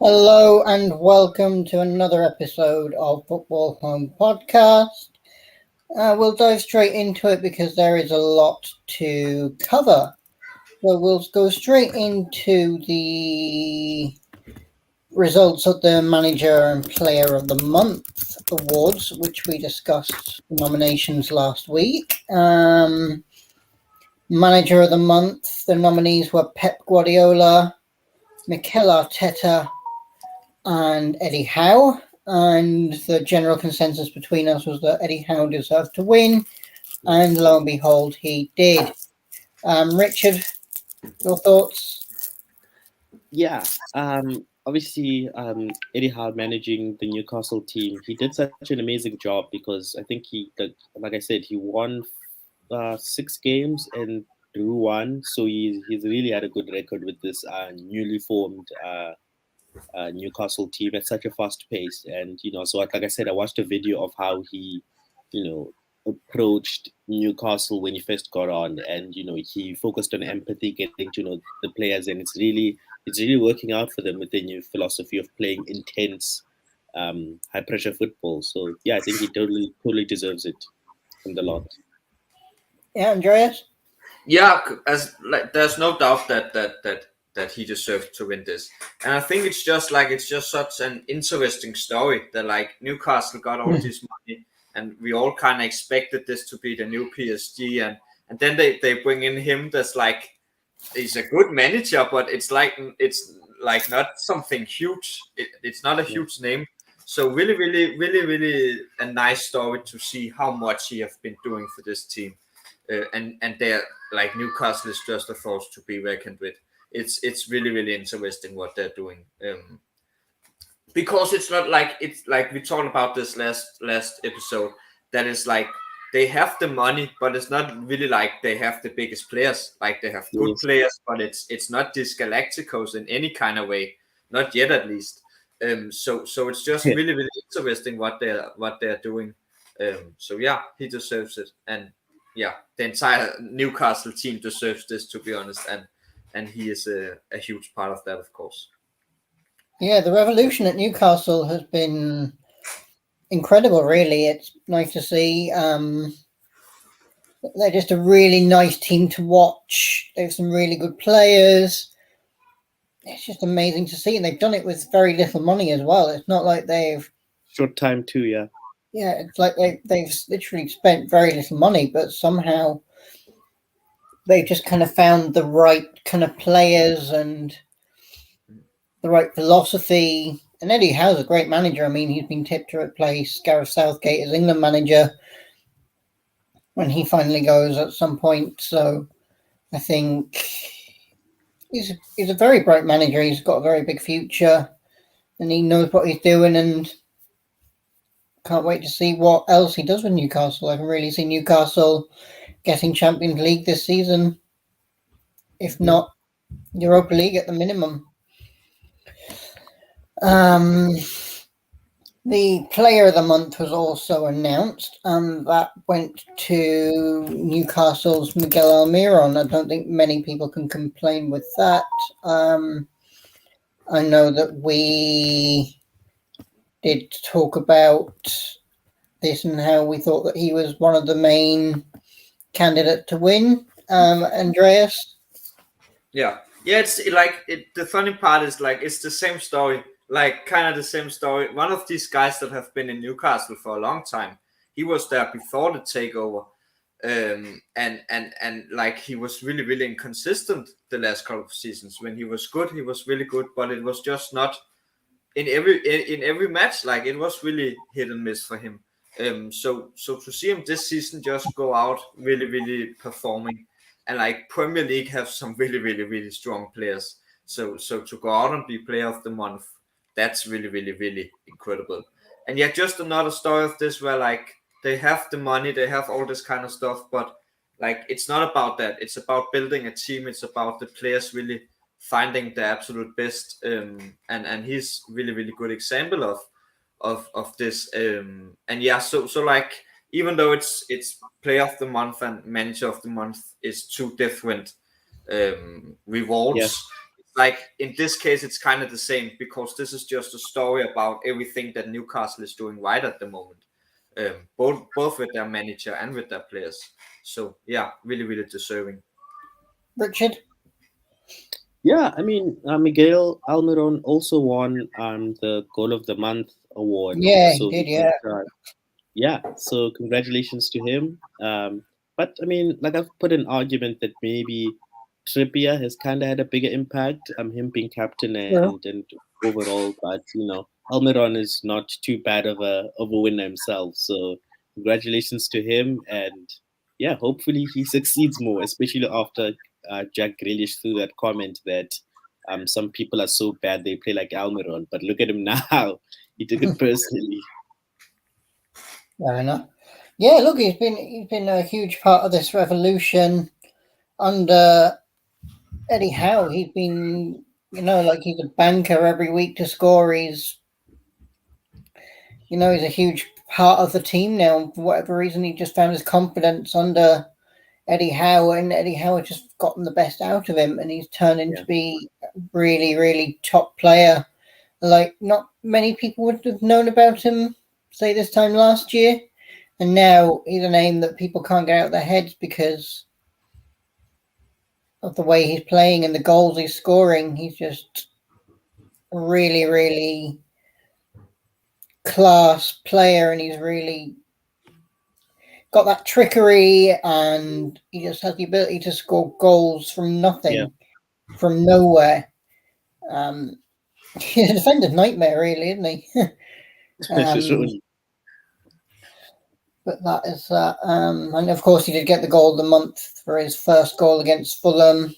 Hello and welcome to another episode of Football Home Podcast. We'll dive straight into it because there is a lot to cover. So we'll go straight into the results of the Manager and Player of the Month awards, which we discussed the nominations last week. Manager of the Month, the nominees were Pep Guardiola, Mikel Arteta, and Eddie Howe, and the general consensus between us was that Eddie Howe deserved to win, and lo and behold, he did. Richard, your thoughts? Yeah, obviously, Eddie Howe managing the Newcastle team, he did such an amazing job because I think like I said, he won 6 games and drew one, so he's really had a good record with this newly formed Newcastle team at such a fast pace. And so like I said, I watched a video of how he, you know, approached Newcastle when he first got on, and he focused on empathy, getting to know the players, and it's really working out for them with the new philosophy of playing intense, high pressure football. So yeah, I think he totally deserves it from the lot. Yeah, Andreas? Yeah, there's no doubt that he deserved to win this, and I think it's just such an interesting story that Newcastle got all this money, and we all kind of expected this to be the new PSG, and then they bring in him that's he's a good manager, but it's not something huge. It's not a huge name. So really a nice story to see how much he have been doing for this team. And they're Newcastle is just a force to be reckoned with. It's really interesting what they're doing, because it's not it's we talked about this last episode, that is they have the money, but it's not really they have the biggest players. They have good players, but it's not these Galacticos in any kind of way, not yet at least. So it's just really interesting what they're doing. So yeah, he deserves it, and yeah, the entire Newcastle team deserves this, to be honest, and he is a huge part of that, of course. Yeah, the revolution at Newcastle has been incredible, really. It's nice to see. They're just a really nice team to watch. They have some really good players. It's just amazing to see, and they've done it with very little money as well. It's not like they've short time too, yeah. Yeah, it's like they've literally spent very little money, but somehow they just kind of found the right kind of players and the right philosophy. And Eddie Howe's a great manager. I mean, he's been tipped to replace Gareth Southgate as England manager when he finally goes at some point. So I think he's a very bright manager. He's got a very big future, and he knows what he's doing, and can't wait to see what else he does with Newcastle. I can really see Newcastle getting Champions League this season, if not Europa League at the minimum. The Player of the Month was also announced, and that went to Newcastle's Miguel Almiron. I don't think many people can complain with that. I know that we did talk about this and how we thought that he was one of the main candidates to win. Andreas? Yeah, it's the funny part is it's the same story, kind of the same story. One of these guys that have been in Newcastle for a long time, he was there before the takeover, and he was really inconsistent the last couple of seasons. When he was good, he was really good, but it was just not in every match. It was really hit and miss for him. So to see him this season just go out really performing, and Premier League have some really strong players. So to go out and be Player of the Month, that's really incredible. And yet just another story of this where they have the money, they have all this kind of stuff, but it's not about that. It's about building a team. It's about the players really finding the absolute best. And he's really good example of this. And yeah, so even though it's Player of the Month and Manager of the Month is two different rewards. like in this case, it's kind of the same, because this is just a story about everything that Newcastle is doing right at the moment, both with their manager and with their players. So yeah, really, really deserving. Richard? Yeah, I mean, Miguel Almiron also won the Goal of the Month award. Yeah, he So did, yeah. yeah, so congratulations to him. But I mean, like I've put an argument that maybe Trippier has kind of had a bigger impact, him being captain and overall. But Almiron is not too bad of a winner himself. So congratulations to him, and yeah, hopefully he succeeds more, especially after Jack Grealish threw that comment that some people are so bad they play like Almiron. But look at him now; he took it personally. Fair enough. Yeah, look, he's been a huge part of this revolution under Eddie Howe. He's been, like he's a banker every week to score. He's a huge part of the team now. For whatever reason, he just found his confidence under Eddie Howe, and Eddie Howe has just gotten the best out of him, and he's turned into be a really, really top player. Like, not many people would have known about him, say, this time last year. And now he's a name that people can't get out of their heads because of the way he's playing and the goals he's scoring. He's just a really, really class player, and he's really got that trickery, and he just has the ability to score goals from nothing, from nowhere. He's a defender's nightmare, really, isn't he? But that is that. And of course, he did get the goal of the month for his first goal against Fulham.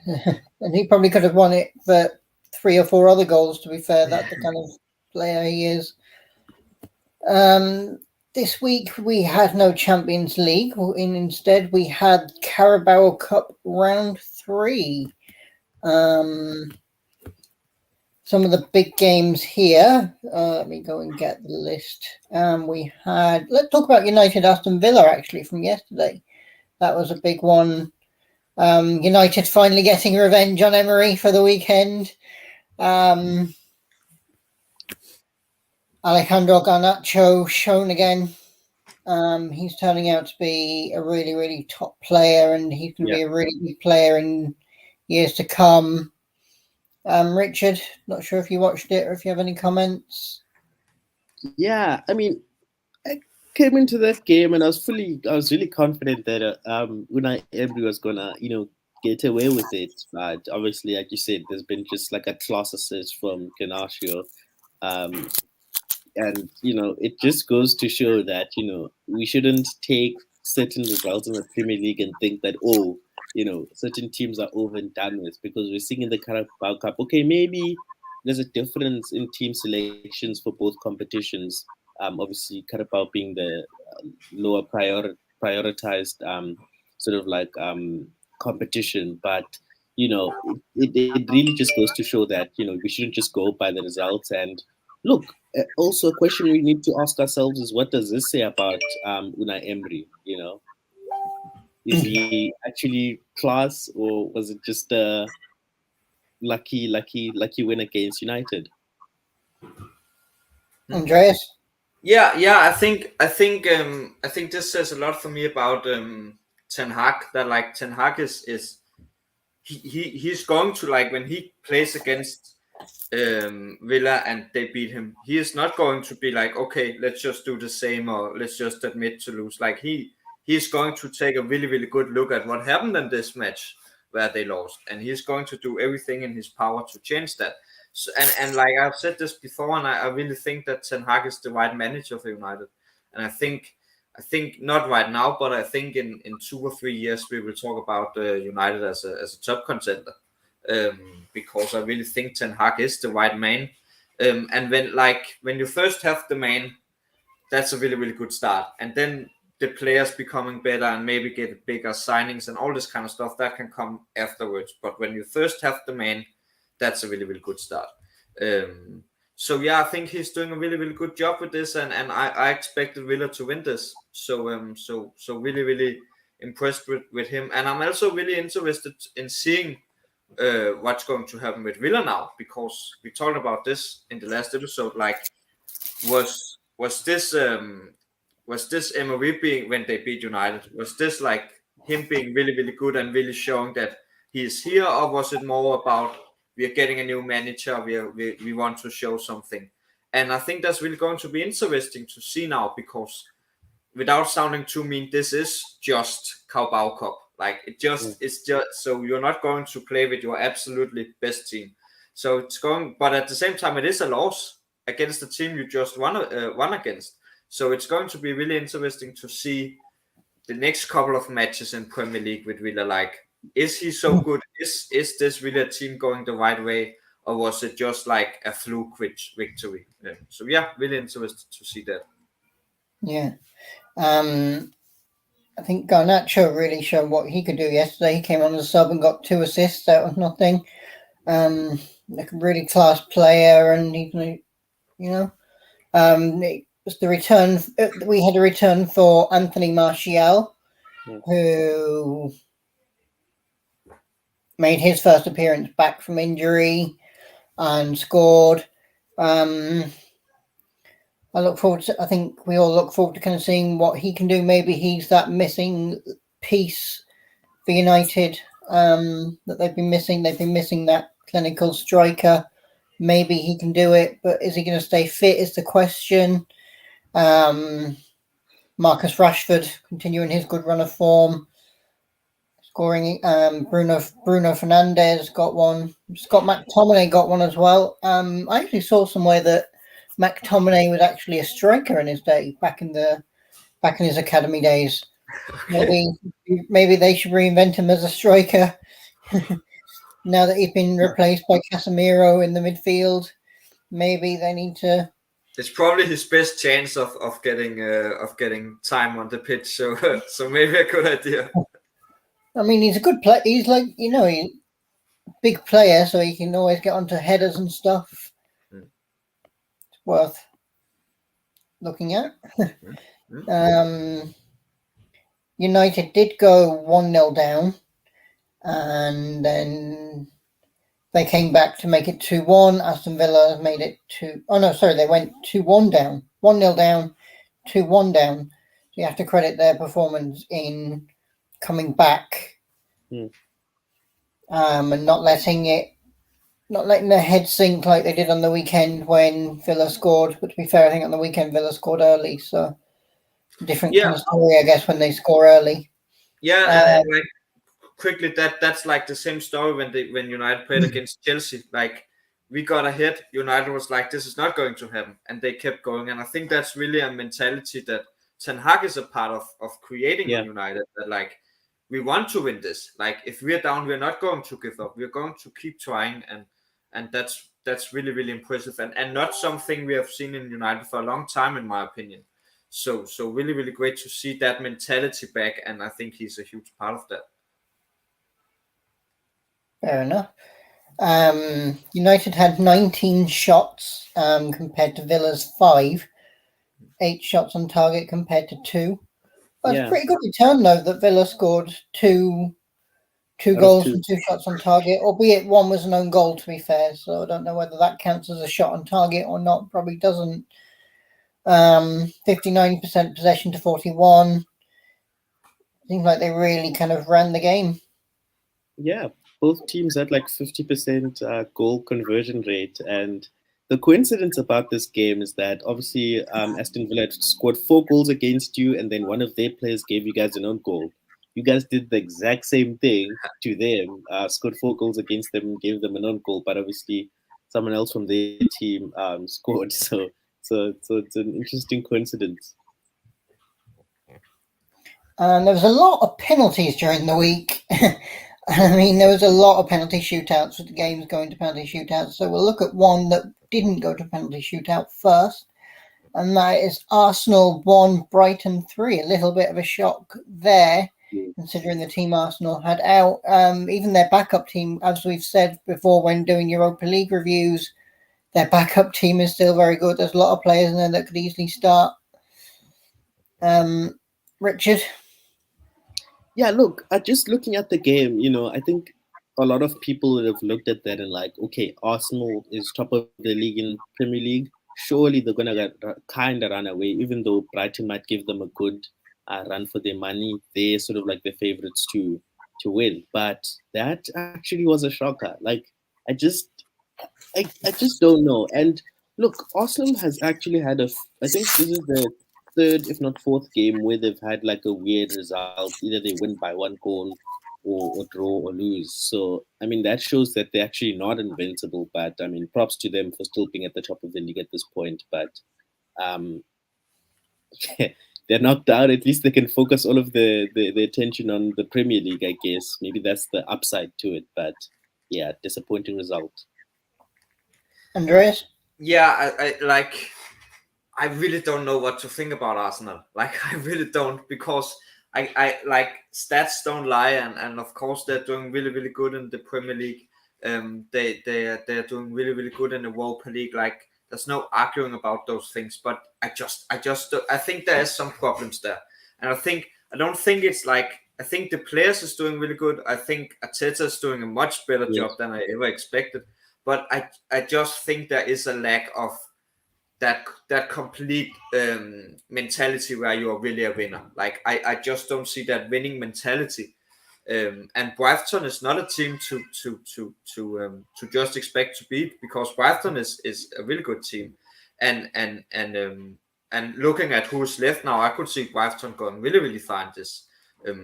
And he probably could have won it for 3 or 4 other goals, to be fair. That's the kind of player he is. This week, we had no Champions League. Instead, we had Carabao Cup Round 3. Some of the big games here. Let me go and get the list. Let's talk about United Aston Villa, actually, from yesterday. That was a big one. United finally getting revenge on Emery for the weekend. Alejandro Garnacho shown again. He's turning out to be a really, really top player, and he's going to be a really big player in years to come. Richard, not sure if you watched it or if you have any comments. Yeah, I mean, I came into that game and I was really confident that Unai Emery was gonna, get away with it. But obviously, like you said, there's been just like a class assist from Garnacho, and it just goes to show that we shouldn't take certain results in the Premier League and think that certain teams are over and done with, because we're seeing in the Carabao Cup. Okay, maybe there's a difference in team selections for both competitions. Obviously, Carabao being the lower prioritized sort of like competition, but it really just goes to show that we shouldn't just go by the results. And look, also a question we need to ask ourselves is, what does this say about Unai Emery? Is he actually class, or was it just a lucky win against United? Andreas? Yeah. I think this says a lot for me about Ten Hag. That like Ten Hag is he's going to, like, when he plays against Villa and they beat him, he is not going to be like, okay, let's just do the same, or let's just admit to lose. Like he's going to take a really, really good look at what happened in this match where they lost, and he's going to do everything in his power to change that. So, and like I've said this before, and I really think that Ten Hag is the right manager for United. And I think not right now, but I think in 2 or 3 years we will talk about United as a top contender, because I really think Ten Hag is the right man. And when you first have the man, that's a really, really good start. And then the players becoming better and maybe get bigger signings and all this kind of stuff that can come afterwards. But when you first have the man, that's a really, really good start. So yeah, I think he's doing a really, really good job with this, and I expected Villa to win this. So really, really impressed with him, and I'm also really interested in seeing what's going to happen with Villa now, because we talked about this in the last episode. Like, was this MOV being, when they beat United, was this like him being really, really good and really showing that he is here, or was it more about we are getting a new manager, we want to show something? And I think that's really going to be interesting to see now, because without sounding too mean, this is just Carabao Cup. Like, it's just, so you're not going to play with your absolutely best team. So it's going, but at the same time, it is a loss against the team you just won against. So it's going to be really interesting to see the next couple of matches in Premier League with Villa. Like, is he so good? Is this really a team going the right way, or was it just like a fluke victory? Yeah. So yeah, really interested to see that. Yeah. I think Garnacho really showed what he could do yesterday. He came on as a sub and got 2 assists out of nothing. Like a really class player, and he, it was the return. We had a return for Anthony Martial, who made his first appearance back from injury and scored. I look forward to. I think we all look forward to kind of seeing what he can do. Maybe he's that missing piece for United that they've been missing. They've been missing that clinical striker. Maybe he can do it, but is he going to stay fit is the question. Marcus Rashford continuing his good run of form, scoring. Bruno Fernandes got one. Scott McTominay got one as well. I actually saw somewhere that McTominay was actually a striker in his day, back in his academy days. Okay. Maybe they should reinvent him as a striker now that he's been replaced by Casemiro in the midfield. Maybe they need to. It's probably his best chance of getting time on the pitch. So so maybe a good idea. I mean, he's a good player. He's like, he's a big player, so he can always get onto headers and stuff. It's worth looking at. United did go 1-0 down, and then they came back to make it 2-1. Aston Villa made it they went 2-1 down. 1-0 down, 2-1 down. So you have to credit their performance in coming back and not letting their head sink like they did on the weekend when Villa scored. But to be fair, I think on the weekend Villa scored early, so different kind of story, I guess, when they score early. Yeah, and like quickly, that's like the same story when United played against Chelsea. Like, we got ahead, United was like, this is not going to happen, and they kept going. And I think that's really a mentality that Ten Hag is a part of creating in United. That like, we want to win this. Like, if we're down, we're not going to give up. We're going to keep trying, and that's really, really impressive, and not something we have seen in United for a long time, in my opinion. So really, really great to see that mentality back, and I think he's a huge part of that. Fair enough. United had 19 shots compared to Villa's 5. 8 shots on target compared to 2. That's a pretty good return, though, that Villa scored two goals and 2 shots on target, albeit one was an own goal, to be fair. So I don't know whether that counts as a shot on target or not. Probably doesn't. 59% possession to 41. Seems like they really kind of ran the game. Yeah, both teams had like 50% goal conversion rate. And the coincidence about this game is that obviously Aston Villa had scored 4 goals against you, and then one of their players gave you guys an own goal. You guys did the exact same thing to them, scored 4 goals against them, gave them an own goal, but obviously someone else from their team scored. So it's an interesting coincidence. There was a lot of penalties during the week. I mean, there was a lot of penalty shootouts with the games going to penalty shootouts. So we'll look at one that didn't go to penalty shootout first. And that is Arsenal 1, Brighton 3. A little bit of a shock there, considering the team Arsenal had out. Even their backup team, as we've said before when doing Europa League reviews, their backup team is still very good. There's a lot of players in there that could easily start. Richard? Yeah, look, just looking at the game, I think a lot of people would have looked at that and like, okay, Arsenal is top of the league in Premier League. Surely they're gonna kind of run away, even though Brighton might give them a good run for their money. They're sort of like the favorites to win. But that actually was a shocker. Like I just I just don't know. And look, Arsenal has actually had I think this is the third, if not fourth game where they've had like a weird result. Either they win by one goal or draw or lose. So, I mean, that shows that they're actually not invincible. But, I mean, props to them for still being at the top of the league at this point. But um, they're knocked out. At least they can focus all of the attention on the Premier League, I guess. Maybe that's the upside to it. But, yeah, disappointing result. Andreas? Yeah, I really don't know what to think about Arsenal. Like, I really don't, because I like, stats don't lie, and of course they're doing really, really good in the Premier League. They're doing really, really good in the Europa League. Like, there's no arguing about those things. But I think there is some problems there, and I don't think it's like, I think the players is doing really good. I think Arteta is doing a much better job than I ever expected. But I just think there is a lack of that complete mentality where you are really a winner. Like, I just don't see that winning mentality. And Brighton is not a team to just expect to beat, because Brighton is a really good team. And looking at who's left now, I could see Brighton going really, really far in this.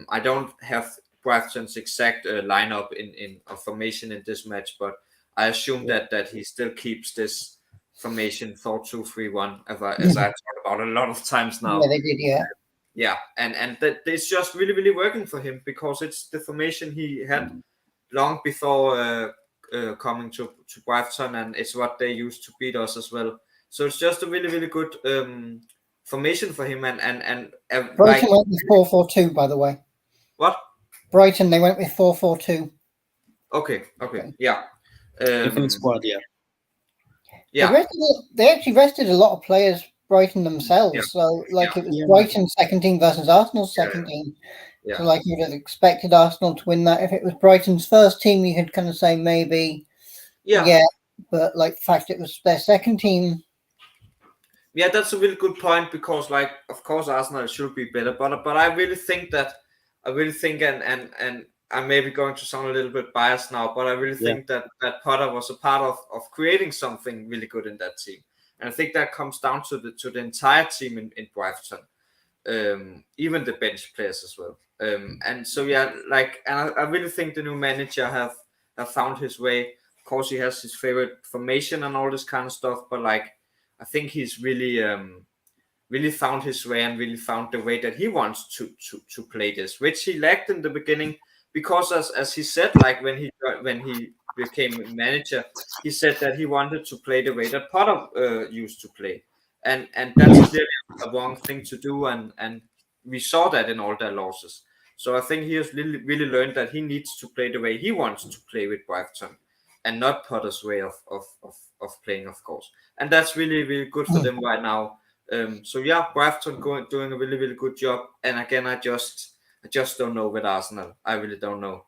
I don't have Brighton's exact lineup in formation in this match, but I assume that he still keeps this formation 4-2-3-1, as I talked about a lot of times now. Yeah, they did, yeah. Yeah, and that it's just really, really working for him, because it's the formation he had long before coming to Brighton, and it's what they used to beat us as well. So it's just a really, really good formation for him. And Brighton went with 4-4-2, by the way. What? Brighton, they went with 4-4-2. Okay, yeah. Different squad, yeah. Yeah. They actually rested a lot of players, Brighton themselves. Yeah. So, like, it was Yeah. Brighton's second team versus Arsenal's second team. Yeah. So, like, you'd have expected Arsenal to win that. If it was Brighton's first team, you could kind of say maybe, yeah. But, like, the fact it was their second team. Yeah, that's a really good point, because, like, of course, Arsenal should be better, but I really think and I may be going to sound a little bit biased now, but I really think that Potter was a part of creating something really good in that team. And I think that comes down to the entire team in Brighton, even the bench players as well. And so, yeah, like, and I really think the new manager have found his way. Of course, he has his favorite formation and all this kind of stuff, but, like, I think he's really really found his way, and really found the way that he wants to play this, which he lacked in the beginning, because as he said, like, when he became manager, he said that he wanted to play the way that Potter used to play, and that's clearly a wrong thing to do, and we saw that in all their losses. So I think he has really learned that he needs to play the way he wants to play with Brighton, and not Potter's way of playing, of course. And that's really, really good for them right now. So yeah, Brighton doing a really, really good job. And again, I just don't know with Arsenal. I really don't know.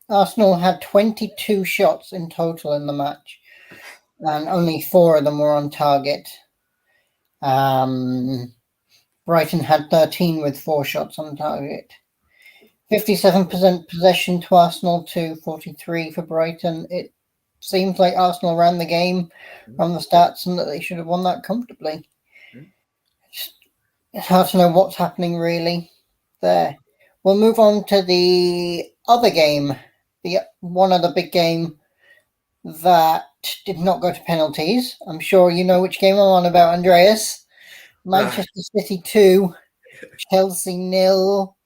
Arsenal had 22 shots in total in the match, and only 4 of them were on target. Brighton had 13 with 4 shots on target. 57% possession to Arsenal to 43 for Brighton. It seems like Arsenal ran the game from the stats, and that they should have won that comfortably. It's hard to know what's happening really there. We'll move on to the other game, the one other big game that did not go to penalties. I'm sure you know which game I'm on about, Andreas. Manchester City 2, Chelsea 0.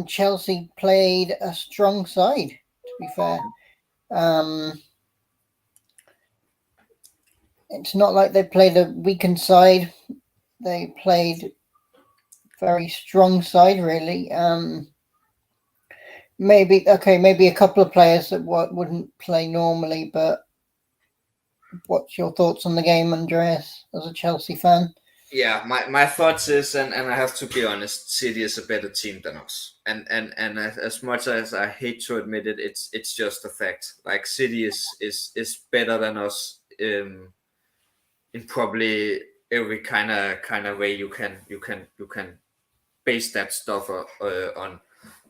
Chelsea played a strong side, to be fair. It's not like they played a weakened side. They played very strong side, really. Maybe a couple of players that wouldn't play normally, but what's your thoughts on the game, Andreas, as a Chelsea fan? Yeah, my thoughts is, and I have to be honest, City is a better team than us. And as much as I hate to admit it, it's just a fact. Like City is better than us in probably every kind of way you can base that stuff on.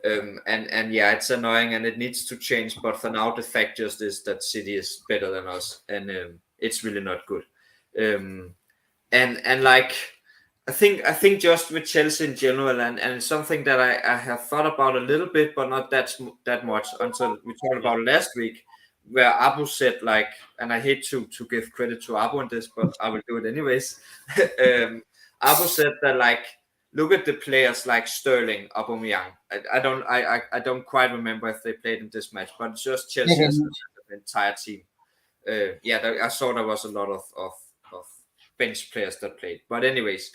And yeah, it's annoying and it needs to change. But for now, the fact just is that City is better than us, and it's really not good. Um, and like I think just with Chelsea in general, and something that I have thought about a little bit, but not that much until we talked about last week, where Abu said like, and I hate to give credit to Abu on this, but I will do it anyways. Abu said that like, look at the players like Sterling, Aubameyang. I don't quite remember if they played in this match, but it's just They Chelsea as didn't. an entire team. I saw there was a lot of bench players that played. But anyways,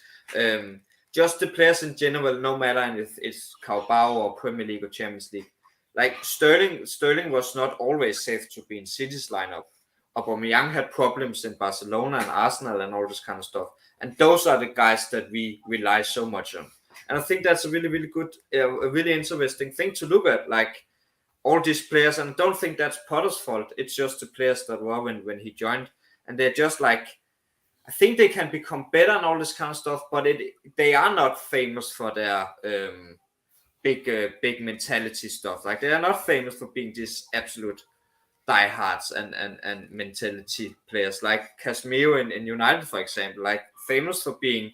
just the players in general, no matter if it's Carabao or Premier League or Champions League. Like Sterling was not always safe to be in City's lineup. Aubameyang had problems in Barcelona and Arsenal and all this kind of stuff. And those are the guys that we rely so much on. And I think that's a really, really good, a really interesting thing to look at. Like all these players, and I don't think that's Potter's fault. It's just the players that were when he joined, and they're just like, I think they can become better and all this kind of stuff, but they are not famous for their big mentality stuff. Like they are not famous for being these absolute diehards and mentality players like Casemiro in United, for example. Like famous for being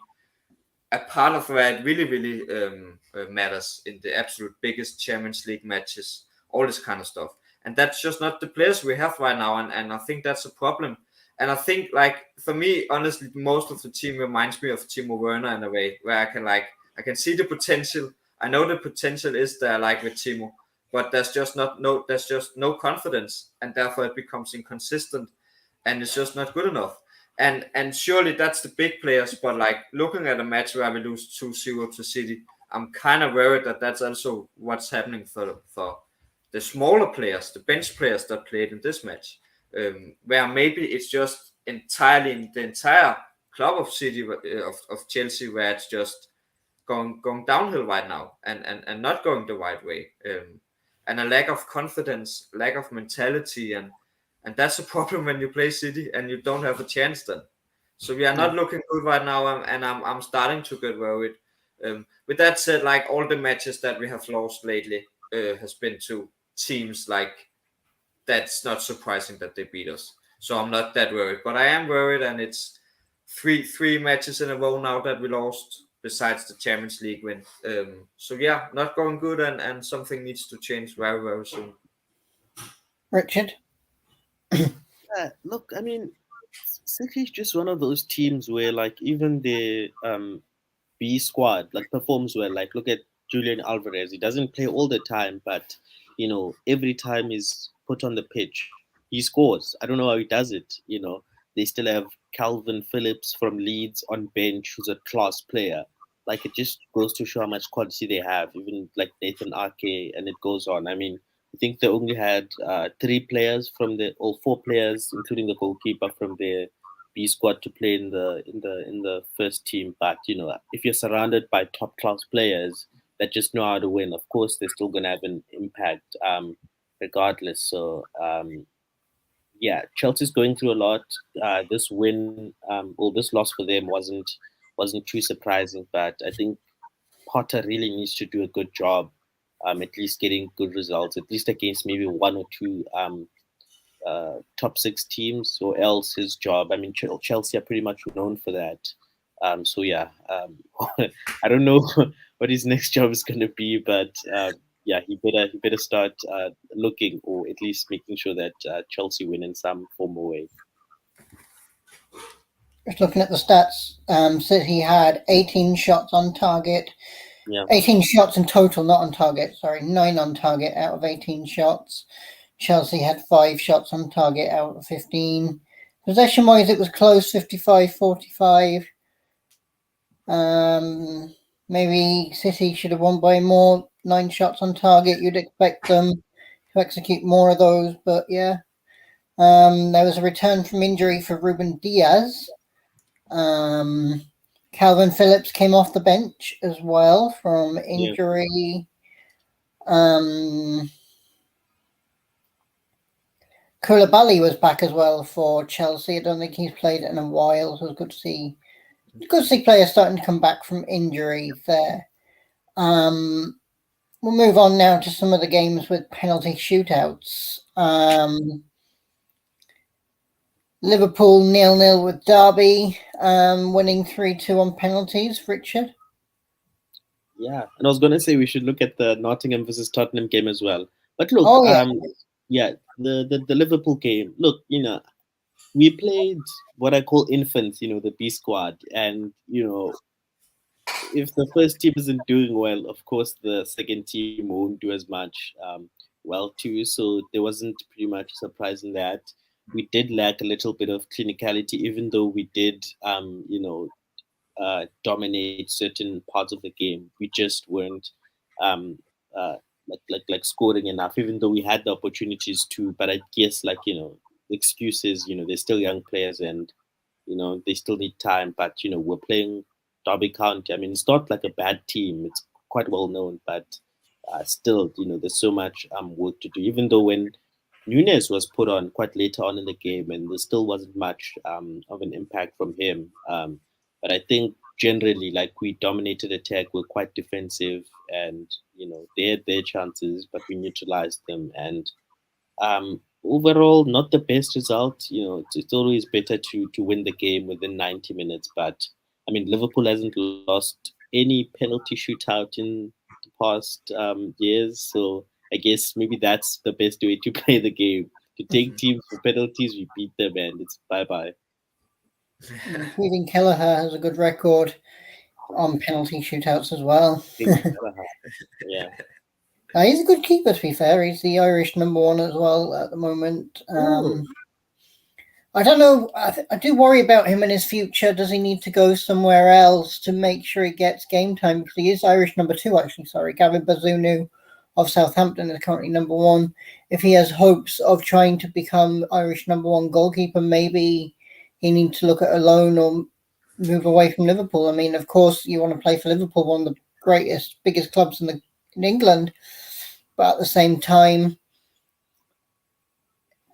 a part of where it really matters in the absolute biggest Champions League matches, all this kind of stuff. And that's just not the players we have right now, and I think that's a problem. And I think, like, for me, honestly, most of the team reminds me of Timo Werner in a way, where I can see the potential. I know the potential is there, like with Timo, but there's just no confidence, and therefore it becomes inconsistent, and it's just not good enough. And surely that's the big players, but like looking at a match where we lose 2-0 to City, I'm kind of worried that that's also what's happening for the smaller players, the bench players that played in this match, where maybe it's just entirely in the entire club of City of Chelsea, where it's just going downhill right now, and not going the right way, and a lack of confidence, lack of mentality, and that's a problem when you play City and you don't have a chance then. So we are not looking good right now, and I'm starting to get worried. With that said, like all the matches that we have lost lately has been to teams like, that's not surprising that they beat us. So I'm not that worried, but I am worried, and it's three matches in a row now that we lost, besides the Champions League win. So yeah, not going good, and something needs to change very soon. Richard? Yeah, look, I mean, City is just one of those teams where, like, even the B squad like performs well. Like, look at Julian Alvarez. He doesn't play all the time, but every time he's put on the pitch, he scores. I don't know how he does it. They still have Calvin Phillips from Leeds on bench, who's a class player. Like, it just goes to show how much quality they have. Even like Nathan Ake, and it goes on. I mean, I think they only had three players or four players, including the goalkeeper, from the B squad to play in the first team. But if you're surrounded by top class players that just know how to win, of course they're still gonna have an impact, regardless. So yeah, Chelsea's going through a lot. This win, or this loss for them wasn't too surprising, but I think Potter really needs to do a good job, at least getting good results, at least against maybe one or two top six teams, or else his job. I mean, Chelsea are pretty much known for that. So yeah, I don't know what his next job is going to be, but yeah, he better start looking, or at least making sure that Chelsea win in some form or way. Just looking at the stats, City had 18 shots on target. Yeah. 18 shots in total, not on target. Sorry, 9 on target out of 18 shots. Chelsea had 5 shots on target out of 15. Possession-wise, it was close, 55-45. Maybe City should have won by more. 9 shots on target. You'd expect them to execute more of those, but yeah. There was a return from injury for Ruben Diaz. Calvin Phillips came off the bench as well from injury. Koulibaly was back as well for Chelsea. I don't think he's played in a while, so it's good to see players starting to come back from injury there. We'll move on now to some of the games with penalty shootouts. Liverpool 0-0 with Derby, winning 3-2 on penalties. Richard? Yeah, and I was going to say we should look at the Nottingham versus Tottenham game as well. But look, the Liverpool game. Look, we played what I call infants, the B squad, and if the first team isn't doing well, of course the second team won't do as much well too. So there wasn't pretty much a surprise in that. We did lack a little bit of clinicality, even though we did, dominate certain parts of the game. We just weren't um, like scoring enough, even though we had the opportunities to. But I guess the excuse is they're still young players and they still need time. But we're playing Derby County. I mean, it's not like a bad team. It's quite well known, but still, there's so much work to do. Even though when Nunes was put on quite later on in the game, and there still wasn't much of an impact from him. But I think generally, like we dominated attack, we're quite defensive, and they had their chances, but we neutralized them. And overall, not the best result. It's always better to win the game within 90 minutes. But I mean, Liverpool hasn't lost any penalty shootout in the past years, so I guess maybe that's the best way to play the game. To take teams for penalties, we beat them, and it's bye bye. Even Kelleher has a good record on penalty shootouts as well. Yeah. He's a good keeper, to be fair. He's the Irish number one as well at the moment. I don't know. I do worry about him in his future. Does he need to go somewhere else to make sure he gets game time? Because he is Irish number two, actually. Sorry. Gavin Bazunu of Southampton is currently number one. If he has hopes of trying to become Irish number one goalkeeper, maybe he needs to look at a loan or move away from Liverpool. I mean, of course, you want to play for Liverpool, one of the greatest, biggest clubs in England. But at the same time,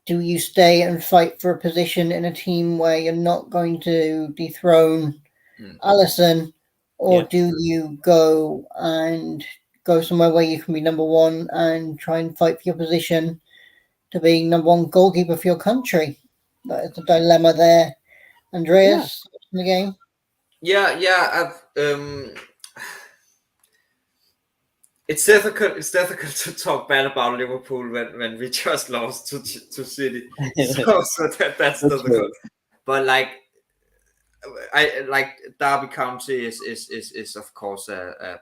do you stay and fight for a position in a team where you're not going to dethrone Alisson, or do you go somewhere where you can be number one and try and fight for your position to be number one goalkeeper for your country? That is the dilemma there. Andreas, in the game? It's difficult to talk bad about Liverpool when we just lost to City. so that's difficult. But Derby County is of course a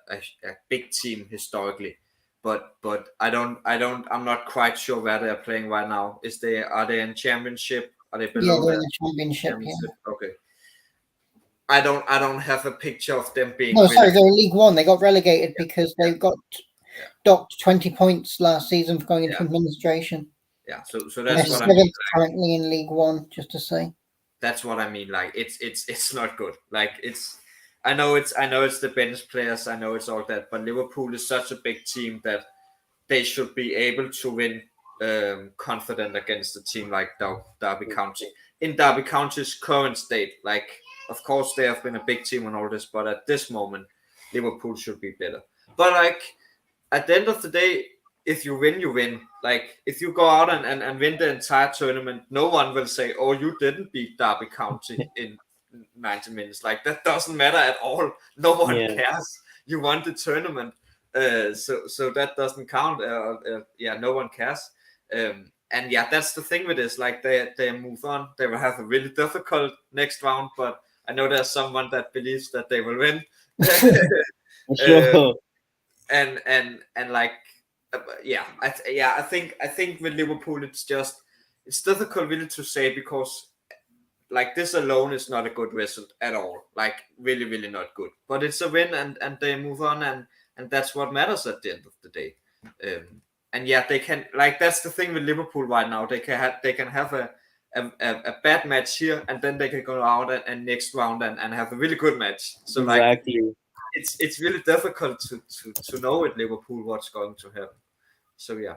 big team historically. But I'm not quite sure where they're playing right now. Are they in championship? Are they below? Yeah, they're in the championship. Yeah. Okay. I don't have a picture of them being. No, sorry, they're in League One. They got relegated because they got docked 20 points last season for going into administration. Yeah, so that's what I mean. They're currently in League One, just to say. That's what I mean. Like it's not good. Like I know it's the bench players. I know it's all that, but Liverpool is such a big team that they should be able to win confident against a team like Derby County. In Derby County's current state, of course they have been a big team and all this, but at this moment, Liverpool should be better. But at the end of the day, if you win, you win. If you go out and win the entire tournament, no one will say, "Oh, you didn't beat Derby County in 90 minutes." That doesn't matter at all. No one cares. You won the tournament, so that doesn't count. No one cares. And that's the thing with this. They move on. They will have a really difficult next round, but I know there's someone that believes that they will win. Sure. I think with Liverpool it's difficult really to say, because this alone is not a good result at all. Really, really not good. But it's a win, and they move on, and that's what matters at the end of the day. They can, that's the thing with Liverpool right now. They can have a bad match here, and then they can go out and next round and have a really good match. So exactly. like it's really difficult to know with Liverpool what's going to happen. So yeah.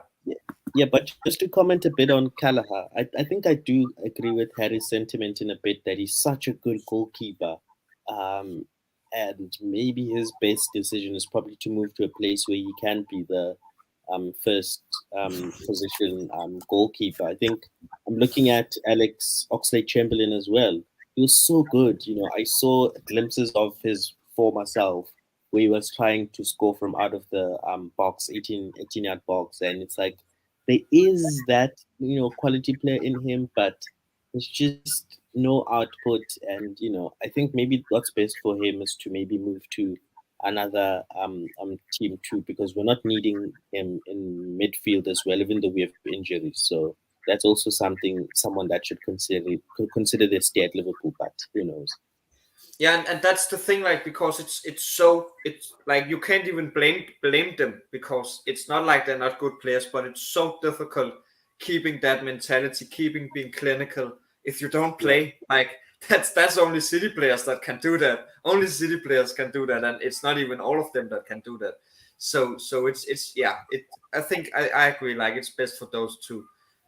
Yeah, but just to comment a bit on Callagher, I think I do agree with Harry's sentiment in a bit that he's such a good goalkeeper. Um, and maybe his best decision is probably to move to a place where he can be the first position goalkeeper. I think I'm looking at Alex Oxlade-Chamberlain as well. He was so good. I saw glimpses of his former self where he was trying to score from out of the box, 18-yard box. And it's like, there is that quality player in him, but there's just no output. And I think maybe what's best for him is to maybe move to another team too, because we're not needing him in midfield as well, even though we have injuries. So that's also someone that should consider their stay at Liverpool. But who knows? Yeah, and that's the thing, like, because it's like you can't even blame them, because it's not like they're not good players, but it's so difficult keeping that mentality, keeping being clinical if you don't play. Like that's only City players that can do that. Only City players can do that, and it's not even all of them that can do that. So it's yeah. I think I agree. Like it's best for those two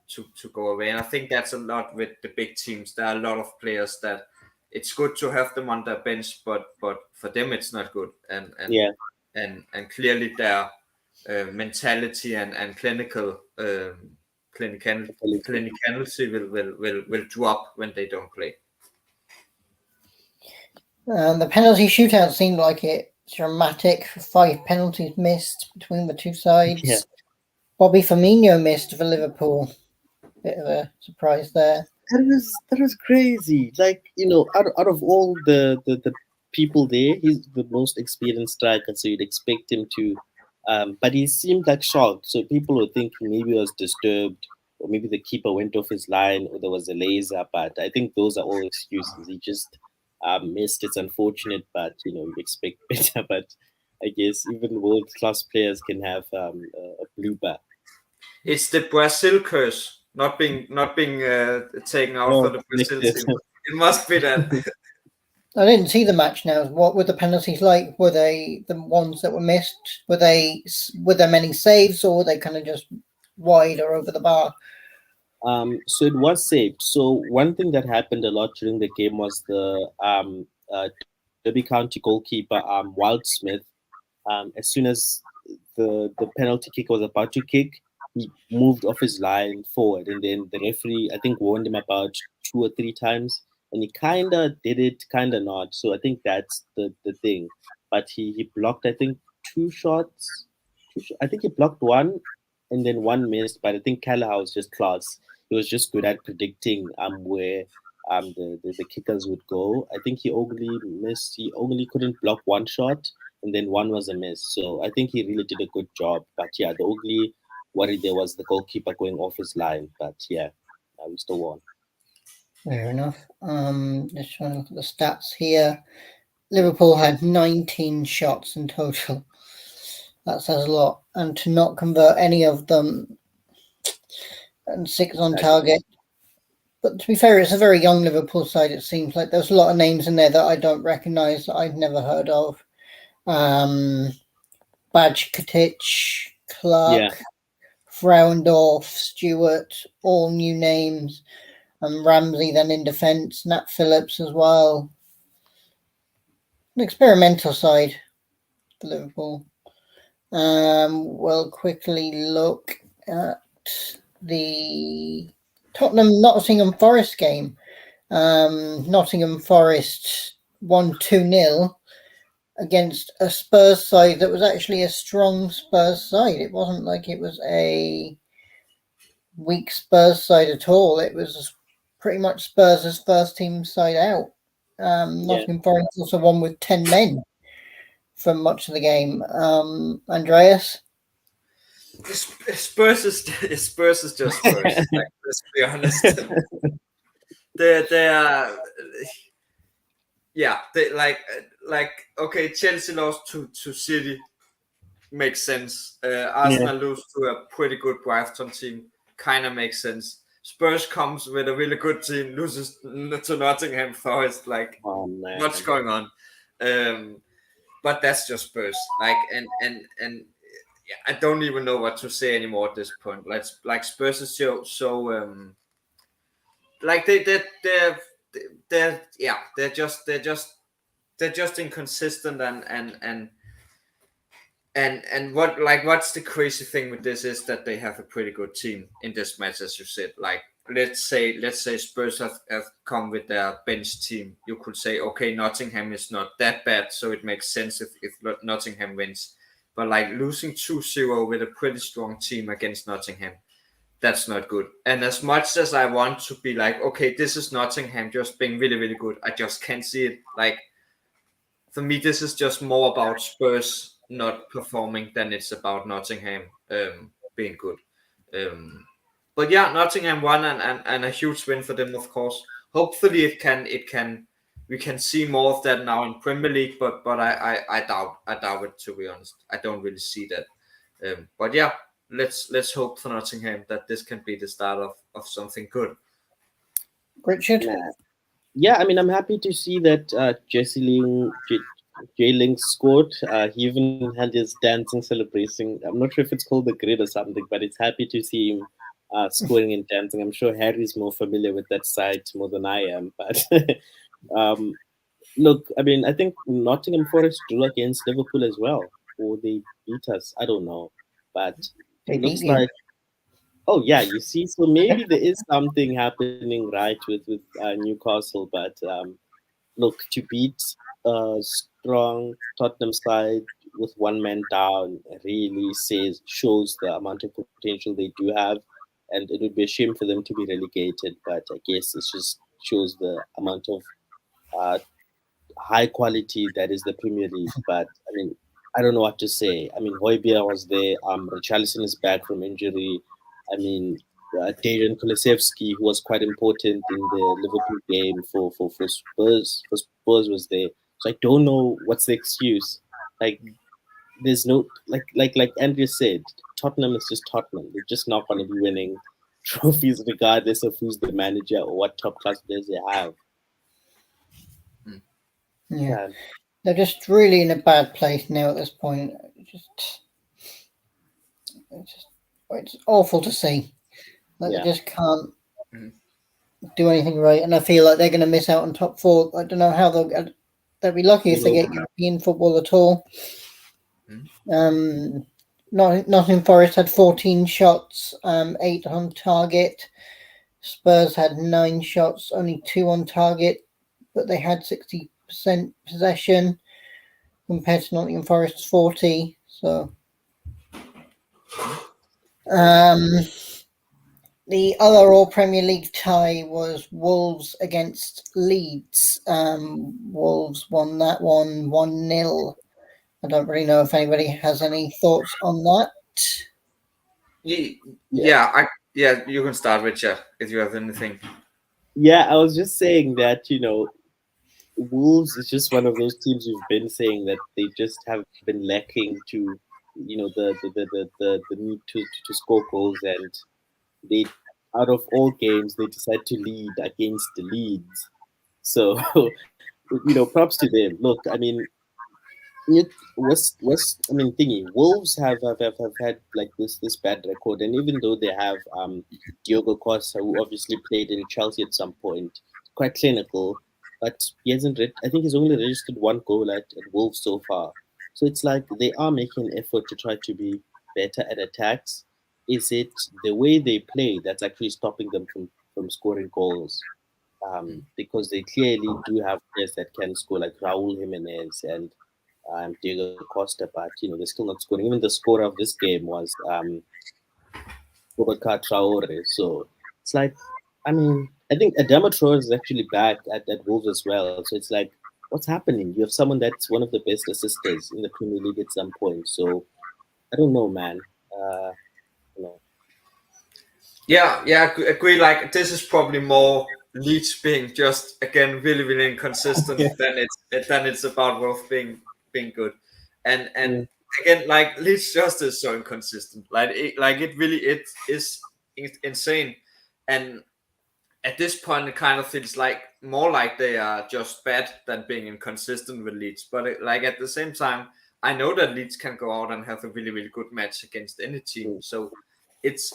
to go away, and I think that's a lot with the big teams. There are a lot of players that it's good to have them on their bench, but for them it's not good, and Yeah. and clearly their mentality and clinicality will drop when they don't play. The penalty shootout seemed like it dramatic. 5 penalties missed between the two sides. Yeah. Bobby Firmino missed for Liverpool. Bit of a surprise there. That was crazy. Like, out of all the people there, he's the most experienced striker, so you'd expect him to. But he seemed like shocked, so people were thinking maybe he was disturbed, or maybe the keeper went off his line, or there was a laser. But I think those are all excuses. He just missed. It's unfortunate, but you expect better. But I guess even world class players can have a blooper. It's the Brazil curse, not being taken out for the Brazil team. It must be that. I didn't see the match now. What were the penalties like? Were they the ones that were missed? Were there many saves, or were they kind of just wide or over the bar? So it was saved. So one thing that happened a lot during the game was the Derby County goalkeeper, Wild Smith. As soon as the penalty kick was about to kick, he moved off his line forward, and then the referee, I think, warned him about 2 or 3 times, and he kind of did it, kind of not. So I think that's the thing. But he blocked, I think, 2 shots. I think he blocked one, and then one missed. But I think Callagher was just class. He was just good at predicting where the kickers would go. I think he only missed. He only couldn't block one shot, and then one was a miss. So I think he really did a good job. But yeah, the only worry there was the goalkeeper going off his line. But yeah, we still won. Fair enough. Just trying to look at the stats here. Liverpool had 19 shots in total. That says a lot. And to not convert any of them, and 6 on target. But to be fair, it's a very young Liverpool side, it seems like. There's a lot of names in there that I don't recognise, that I've never heard of. Bajkatic, Clark, Frauendorf, Stewart, all new names. And Ramsey then in defence, Nat Phillips as well. An experimental side for Liverpool. We'll quickly look at the Tottenham-Nottingham Forest game. Nottingham Forest won 2-0 against a Spurs side that was actually a strong Spurs side. It wasn't like it was a weak Spurs side at all. It was pretty much Spurs' first team side out. Nottingham Forest also won with 10 men for much of the game. Andreas? Spurs is just Spurs. Like, let's be honest. they are, yeah. They like okay. Chelsea lost to City, makes sense. Arsenal lose to a pretty good Brighton team, kind of makes sense. Spurs comes with a really good team, loses to Nottingham Forest. Like, what's going on? But that's just Spurs. Like, and yeah, I don't even know what to say anymore at this point. Like Spurs is so like they're just inconsistent and what's the crazy thing with this is that they have a pretty good team in this match, as you said. Like, let's say Spurs have come with their bench team. You could say, okay, Nottingham is not that bad, so it makes sense if Nottingham wins. But like losing 2-0 with a pretty strong team against Nottingham, that's not good. And as much as I want to be like, okay, this is Nottingham just being really, really good, I just can't see it. Like, for me, this is just more about Spurs not performing than it's about Nottingham being good. But yeah, Nottingham won and a huge win for them, of course. Hopefully we can see more of that now in Premier League, but I doubt it, to be honest. I don't really see that. But yeah, let's hope for Nottingham that this can be the start of something good. Richard? Yeah, I mean, I'm happy to see that Jay Link scored. He even had his dancing celebration. I'm not sure if it's called the grid or something, but it's happy to see him scoring and dancing. I'm sure Harry's more familiar with that side more than I am. But look, I mean, I think Nottingham Forest drew against Liverpool as well, or they beat us. I don't know, but it looks like. Oh yeah, you see, so maybe there is something happening right with Newcastle, but look, to beat a strong Tottenham side with one man down really shows the amount of potential they do have, and it would be a shame for them to be relegated. But I guess it just shows the amount of uh, high quality that is the Premier League. But I mean, I don't know what to say. I mean, Højbjerg was there. Richarlison is back from injury. I mean, Dejan Kulusevski, who was quite important in the Liverpool game for Spurs, was there. So I don't know what's the excuse. Like, there's no like Andrea said, Tottenham is just Tottenham. They're just not going to be winning trophies regardless of who's the manager or what top class players they have. Yeah. They're just really in a bad place now at this point. It's awful to see. Like, they just can't do anything right, and I feel like they're going to miss out on top four. I don't know how they'll be lucky if they get European football at all. Nottingham Forest had 14 shots, 8 on target. Spurs had 9 shots, only 2 on target, but they had 60% possession compared to Nottingham Forest's 40. So, the other All Premier League tie was Wolves against Leeds. Wolves won that one 1-0. I don't really know if anybody has any thoughts on that. Yeah, you can start, Richard, if you have anything. Yeah, I was just saying that, Wolves is just one of those teams you've been saying that they just have been lacking to, the need to score goals, and they, out of all games, they decide to lead against the Leeds. So, props to them. Look, I mean, thingy. Wolves have had like this bad record, and even though they have Diogo Costa, who obviously played in Chelsea at some point, quite clinical, but he hasn't. I think he's only registered 1 goal at Wolves so far. So it's like they are making an effort to try to be better at attacks. Is it the way they play that's actually stopping them from scoring goals? Because they clearly do have players that can score, like Raul Jimenez and Diego Costa, but they're still not scoring. Even the scorer of this game was Boubacar Traore. So it's like, I mean, I think Adama Traore is actually back at Wolves as well. So it's like, what's happening? You have someone that's one of the best assisters in the Premier League at some point. So I don't know, man. Yeah, agree. Like, this is probably more Leeds being just, again, really, really inconsistent than it's about Wolves being good. And again, like, Leeds just is so inconsistent. It is insane. and at this point it kind of feels like more like they are just bad than being inconsistent with Leeds. But like at the same time, I know that Leeds can go out and have a really, really good match against any team. So it's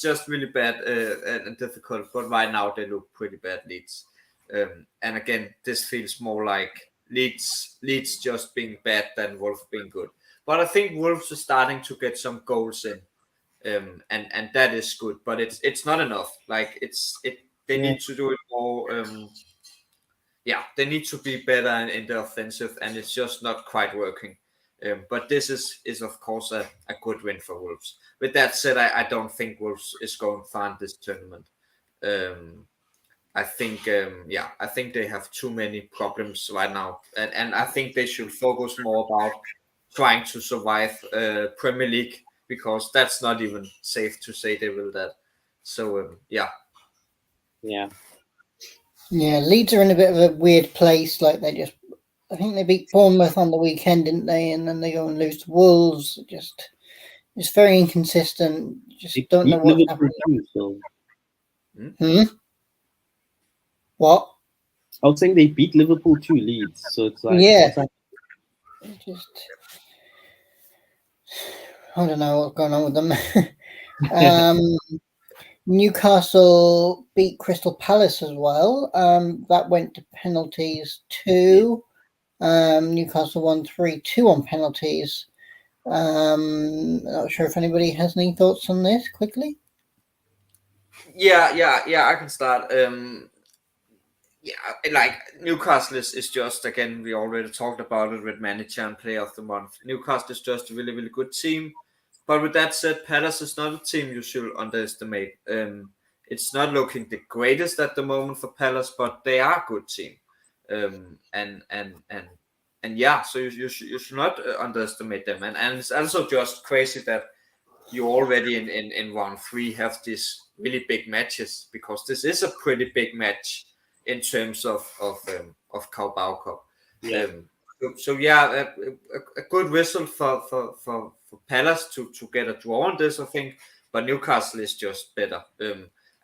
just really bad and difficult. But right now they look pretty bad, Leeds. And again, this feels more like Leeds just being bad than Wolves being good. But I think Wolves are starting to get some goals in. And that is good, but it's not enough. Like they need to do it more. They need to be better in the offensive, and it's just not quite working. But this is of course a good win for Wolves. With that said, I don't think Wolves is going far in this tournament. I think I think they have too many problems right now, and I think they should focus more about trying to survive Premier League, because that's not even safe to say they will that. So yeah. Leeds are in a bit of a weird place. Like I think they beat Bournemouth on the weekend, didn't they? And then they go and lose to Wolves. It's very inconsistent. Just don't know what's happening. What? I was saying they beat Liverpool 2 Leeds, so it's like I don't know what's going on with them. Newcastle beat Crystal Palace as well. That went to penalties too. Newcastle won 3-2 on penalties. Not sure if anybody has any thoughts on this quickly. I can start. Like Newcastle is just, again, we already talked about it with manager and player of the month. Newcastle is just a really, really good team. But with that said, Palace is not a team you should underestimate. It's not looking the greatest at the moment for Palace, but they are a good team. So you should not underestimate them. And it's also just crazy that you already in round 3 have these really big matches, because this is a pretty big match in terms of Carabao Cup. A good whistle for Palace to get a draw on this, I think. But Newcastle is just better.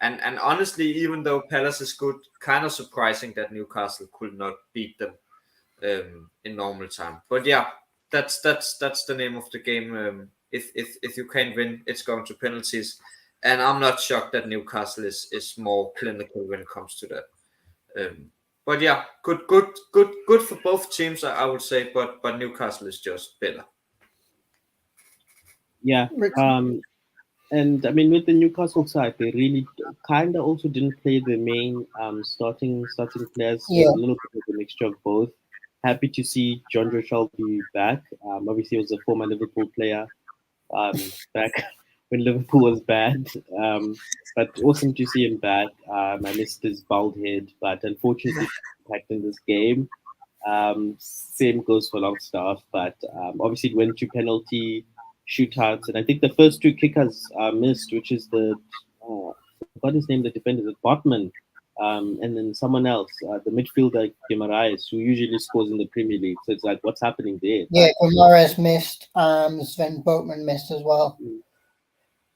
And honestly, even though Palace is good, kind of surprising that Newcastle could not beat them in normal time. But that's the name of the game. If you can't win, it's going to penalties. And I'm not shocked that Newcastle is more clinical when it comes to that. But good for both teams, I would say. But Newcastle is just better. And I mean, with the Newcastle side, they really kind of also didn't play the main starting players. A little bit of a mixture of both. Happy to see John Joe Shelby back. Obviously, he was a former Liverpool player back when Liverpool was bad. But awesome to see him back. I missed his bald head, but unfortunately, impact in this game. Same goes for Longstaff, but obviously it went to penalty shootouts, and I think the first 2 kickers missed, which is what his name, the defender, is Botman, and then someone else, the midfielder Guimaraes, who usually scores in the Premier League. So it's like, what's happening there? Yeah, Guimaraes missed. Sven Botman missed as well.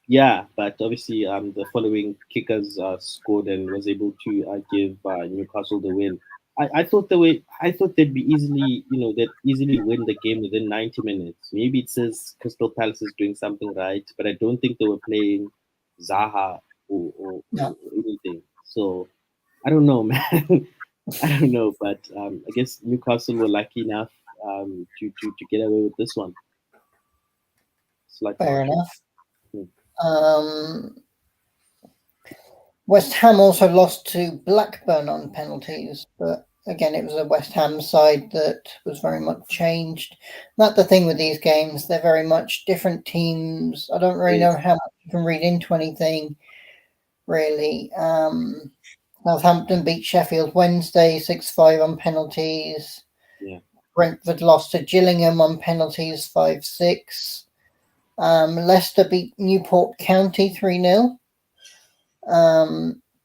Yeah, but obviously the following kickers scored and was able to give Newcastle the win. I thought they'd be easily, they'd easily win the game within 90 minutes. Maybe it says Crystal Palace is doing something right, but I don't think they were playing Zaha or anything. So I don't know, man. I don't know, but I guess Newcastle were lucky enough to get away with this one. Fair enough. West Ham also lost to Blackburn on penalties, but again, it was a West Ham side that was very much changed. That's the thing with these games; they're very much different teams. I don't really know how much you can read into anything, really. Southampton beat Sheffield Wednesday 6-5 on penalties. Brentford lost to Gillingham on penalties 5-6. Leicester beat Newport County 3-0.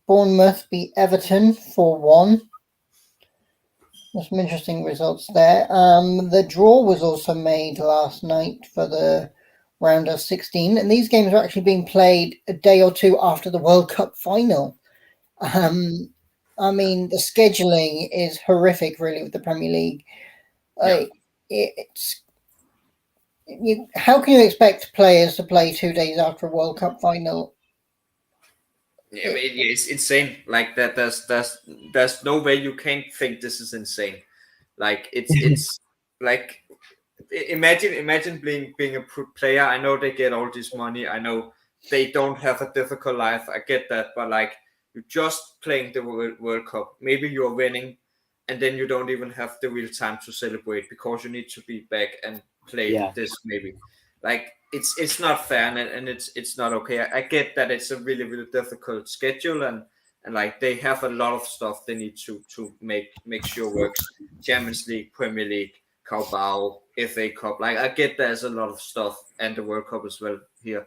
Bournemouth beat Everton 4-1. There's some interesting results there. The draw was also made last night for the round of 16, and these games are actually being played a day or two after the World Cup final. I mean, the scheduling is horrific, really, with the Premier League. How can you expect players to play 2 days after a World Cup final? Yeah, it's insane. Like that, there's no way you can't think this is insane. Like it's like imagine being a player. I know they get all this money. I know they don't have a difficult life. I get that, but like you're just playing the World Cup. Maybe you're winning, and then you don't even have the real time to celebrate because you need to be back and play this. Maybe like it's not fair, and it's not okay. I get that it's a really difficult schedule, and like they have a lot of stuff they need to make sure works. Champions League, Premier League, Carabao, FA Cup. Like I get there's a lot of stuff, and the World Cup as well here,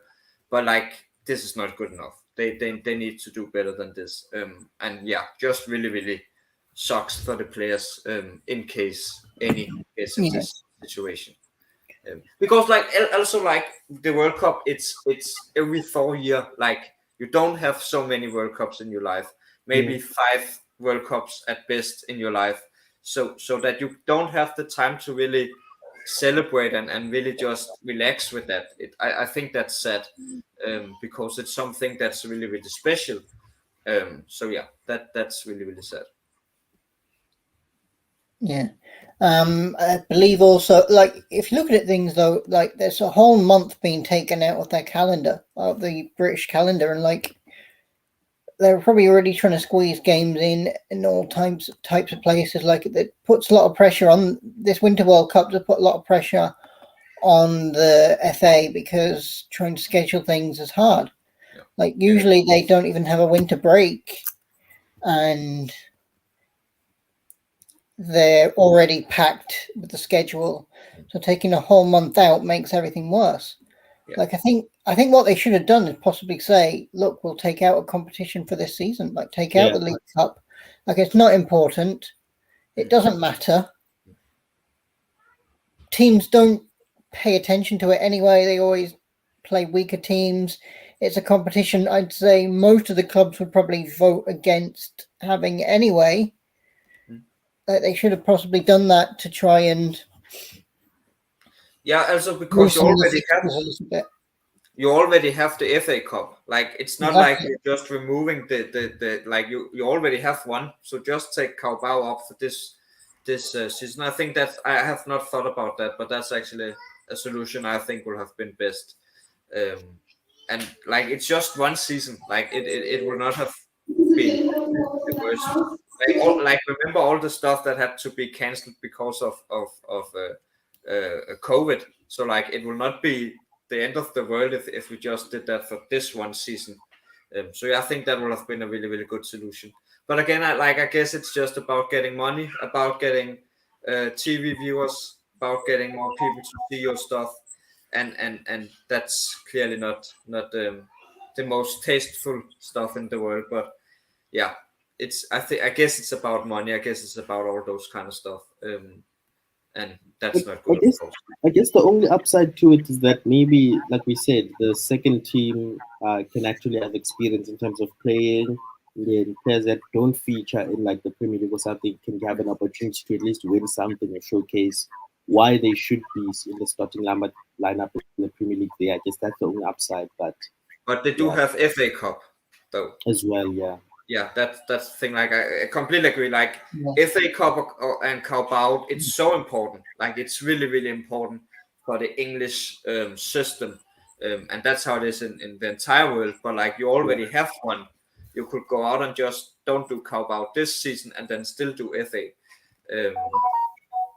but like this is not good enough. They need to do better than this. And yeah, just really sucks for the players. In case any gets in this situation. Because like also like the World Cup, it's every 4 year. Like you don't have so many World Cups in your life. Maybe 5 World Cups at best in your life. So that you don't have the time to really celebrate and really just relax with that. I think that's sad, because it's something that's really special. So yeah, that's really sad. Yeah. I believe also, like, if you look at things though, like there's a whole month being taken out of their calendar, of the British calendar, and like they're probably already trying to squeeze games in all types of places. Like it puts a lot of pressure on this Winter World Cup to put a lot of pressure on the FA because trying to schedule things is hard. Yeah. Like usually they don't even have a winter break, and they're already packed with the schedule, so taking a whole month out makes everything worse. Yeah. Like I think what they should have done is possibly say, look, we'll take out a competition for this season, like take out the League Cup. Like it's not important, it doesn't matter. Teams don't pay attention to it anyway. They always play weaker teams. It's a competition I'd say most of the clubs would probably vote against having anyway. They should have possibly done that to try and also because you already have the FA Cup. Like it's not like you're just removing the like you already have one. So just take Carabao up for this season. I think that I have not thought about that, but that's actually a solution I think will have been best. And like it's just one season. Like it would not have been the worst. Like remember all the stuff that had to be cancelled because of COVID. So like it will not be the end of the world if we just did that for this one season. So yeah, I think that would have been a really good solution. But again, I guess it's just about getting money, about getting TV viewers, about getting more people to see your stuff, and that's clearly not the most tasteful stuff in the world. But yeah, I guess it's about money. I guess it's about all those kind of stuff. And that's not good. I guess the only upside to it is that maybe, like we said, the second team can actually have experience in terms of playing. And then players that don't feature in like the Premier League or something can have an opportunity to at least win something or showcase why they should be in the starting lineup in the Premier League. There, I guess that's the only upside. But they do have FA Cup though as well. Yeah, that's the thing. Like I completely agree. Like FA Cup and Carabao, it's so important. Like it's really important for the English system, and that's how it is in the entire world. But like you already have one, you could go out and just don't do Carabao this season and then still do FA.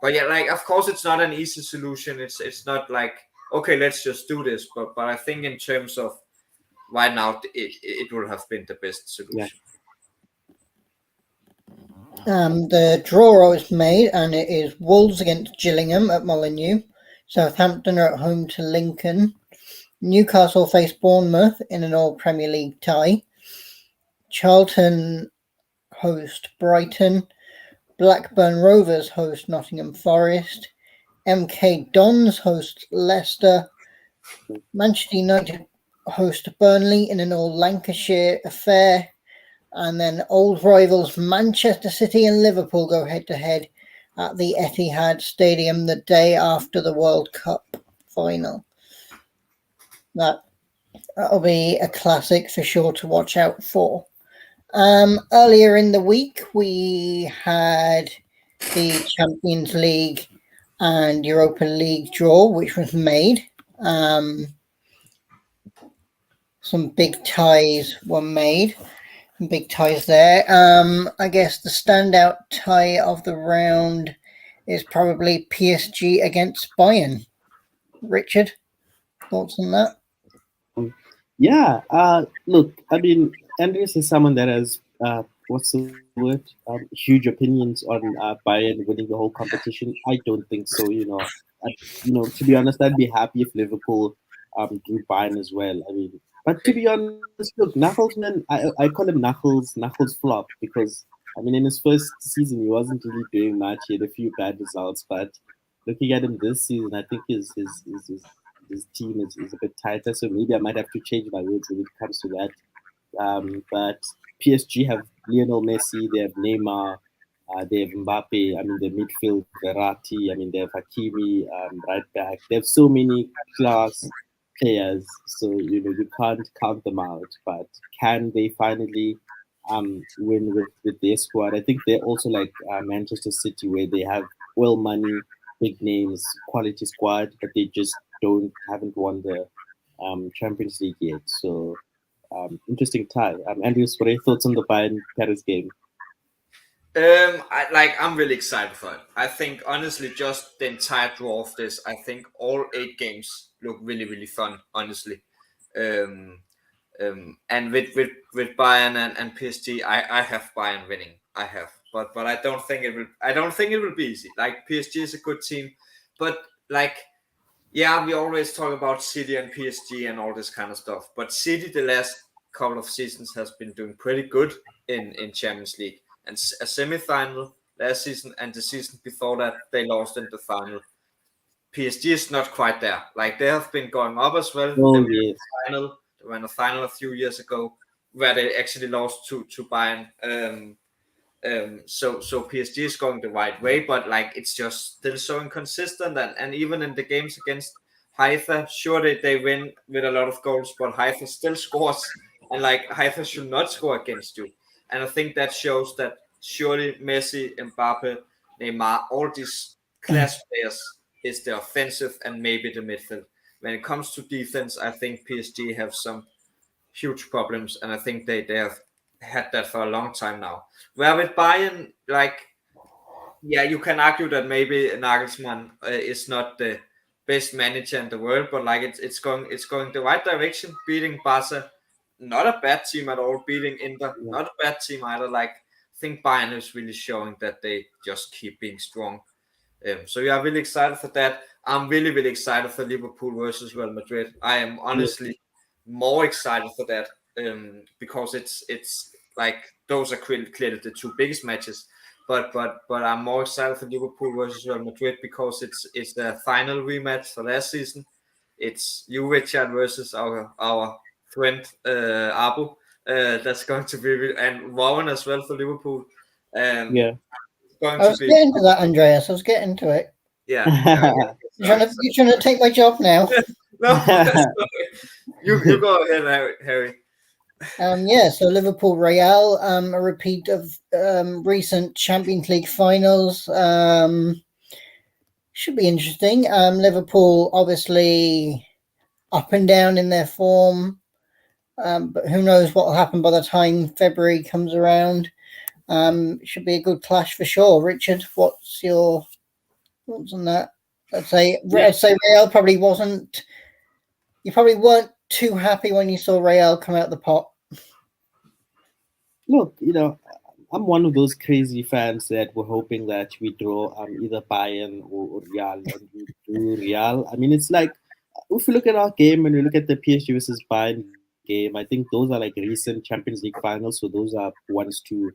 But yeah, like of course it's not an easy solution. It's not like okay, let's just do this. But I think in terms of right now, it would have been the best solution. Yeah. The draw is made, and it is Wolves against Gillingham at Molineux. Southampton are at home to Lincoln. Newcastle face Bournemouth in an all Premier League tie. Charlton host Brighton. Blackburn Rovers host Nottingham Forest. MK Dons host Leicester. Manchester United host Burnley in an all Lancashire affair. And then old rivals Manchester City and Liverpool go head to head at the Etihad Stadium the day after the World Cup final. That'll be a classic for sure to watch out for. Earlier in the week, we had the Champions League and Europa League draw, which was made. Some big ties were made. Big ties there. I guess the standout tie of the round is probably PSG against Bayern. Richard, thoughts on that? Yeah. Look, I mean, Andreas is someone that has what's the word? Huge opinions on Bayern winning the whole competition. I don't think so. To be honest, I'd be happy if Liverpool drew Bayern as well. I mean, but to be honest, look, Nagelsmann, I call him Knuckles flop because I mean, in his first season, he wasn't really doing much. He had a few bad results, but looking at him this season, I think his team is a bit tighter. So maybe I might have to change my words when it comes to that. But PSG have Lionel Messi, they have Neymar, they have Mbappe. I mean, the midfield, Verratti. I mean, they have Hakimi, right back. They have so many class players, so you can't count them out. But can they finally win with their squad? I think they're also like Manchester City, where they have oil money, big names, quality squad, but they just don't haven't won the Champions League yet. So interesting tie. Andrews, what are your thoughts on the Bayern Paris game? I'm really excited for it. I think honestly, just the entire draw of this, I think all 8 games look really, really fun. Honestly, um, and with Bayern and PSG, I have Bayern winning. I have, but I don't think it will. I don't think it will be easy. Like PSG is a good team, but like yeah, we always talk about City and PSG and all this kind of stuff. But City, the last couple of seasons, has been doing pretty good in Champions League and a semi-final last season, and the season before that they lost in the final. PSG is not quite there. Like they have been going up as well. Oh yes, They were in a final a few years ago where they actually lost to Bayern. So PSG is going the right way, but like it's just still so inconsistent, and even in the games against Haifa, sure they win with a lot of goals, but Haifa still scores, and like Haifa should not score against you, and I think that shows that surely Messi, Mbappe, Neymar, all these class players is the offensive and maybe the midfield. When it comes to defense, I think PSG have some huge problems, and I think they have had that for a long time now. Where with Bayern, like, yeah, you can argue that maybe Nagelsmann is not the best manager in the world, but like it's going the right direction. Beating Barca, not a bad team at all. Beating Inter, yeah. not a bad team either. Like, I think Bayern is really showing that they just keep being strong. So yeah, really excited for that. I'm really, really excited for Liverpool versus Real Madrid. I am honestly more excited for that because it's like those are clearly the two biggest matches. But I'm more excited for Liverpool versus Real Madrid because it's the final rematch for last season. It's you, Richard, versus our friend Abu. That's going to be and Rowan as well for Liverpool. Yeah. Going I to was be getting to that, Andreas. I was getting to it. yeah. You're trying to take my job now. No, you go ahead, Harry. Yeah, so Liverpool Real, a repeat of recent Champions League finals. Should be interesting. Liverpool obviously up and down in their form, but who knows what will happen by the time February comes around. Should be a good clash for sure. Richard, what's your thoughts on that? I'd say Real probably wasn't. You probably weren't too happy when you saw Real come out the pot. Look, I'm one of those crazy fans that were hoping that we draw either Bayern or Real, and we drew Real. I mean, it's like if you look at our game and we look at the PSG versus Bayern game, I think those are like recent Champions League finals, so those are ones to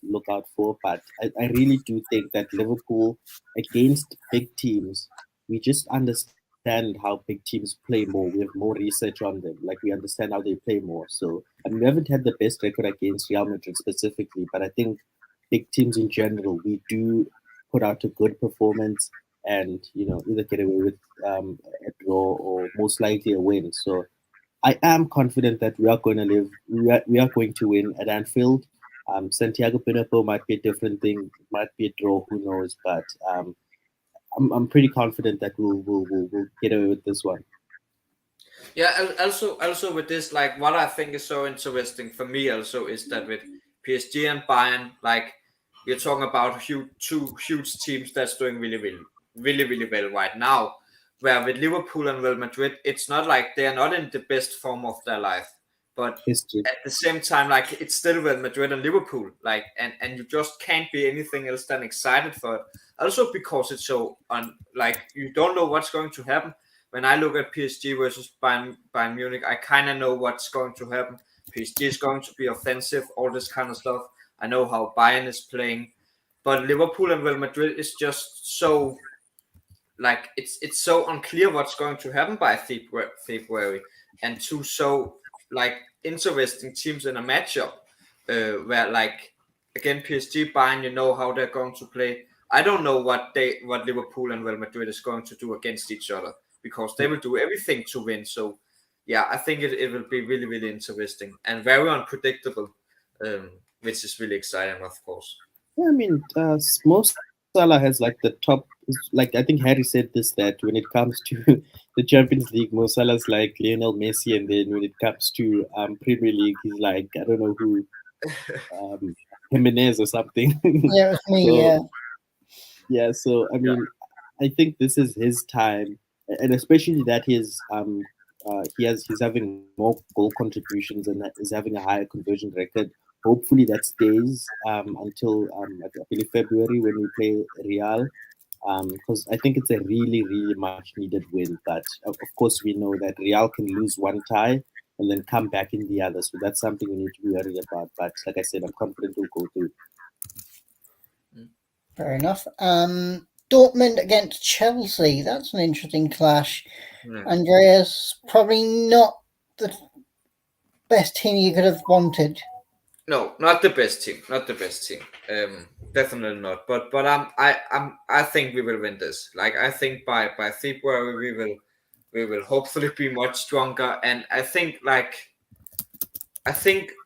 look out for. But I really do think that Liverpool against big teams, we just understand understand how big teams play more. We have more research on them. Like we understand how they play more. So I mean, we haven't had the best record against Real Madrid specifically, but I think big teams in general, we do put out a good performance and either get away with a draw or most likely a win. So I am confident that we are going to live. We are going to win at Anfield. Santiago Bernabeu might be a different thing. Might be a draw. Who knows? But I'm pretty confident that we'll get away with this one. Yeah, also with this, like what I think is so interesting for me also is that with PSG and Bayern, like you're talking about two huge teams that's doing really well right now. Where with Liverpool and Real Madrid, it's not like they are not in the best form of their life, but History. at the same time, like it's still Real Madrid and Liverpool, like and you just can't be anything else than excited for it. Also because it's so like you don't know what's going to happen. When I look at PSG versus Bayern Munich, I kind of know what's going to happen. PSG is going to be offensive, all this kind of stuff. I know how Bayern is playing, but Liverpool and Real Madrid is just so like it's so unclear what's going to happen by February, and two so like interesting teams in a matchup where like again PSG Bayern, you know how they're going to play. I don't know what Liverpool and Real Madrid is going to do against each other because they will do everything to win. So yeah, I think it will be really interesting and very unpredictable, which is really exciting, of course. Yeah, I mean, most Salah has like the top. Like I think Harry said this that when it comes to the Champions League, Mo Salah's like Lionel Messi, and then when it comes to Premier League, he's like I don't know who, Jimenez or something. Yeah, it was me. So Yeah, yeah, so I mean, I think this is his time, and especially that he's having more goal contributions and that is having a higher conversion record. Hopefully that stays until I believe February when we play Real, because I think it's a really much needed win. But of course we know that Real can lose one tie and then come back in the other, so that's something we need to be worried about. But like I said, I'm confident we'll go through. fair enough. Dortmund against Chelsea. That's an interesting clash. Andreas, probably not the best team you could have wanted. No, not the best team. Not the best team. Definitely not. But I think we will win this. Like I think by February we will hopefully be much stronger. And I think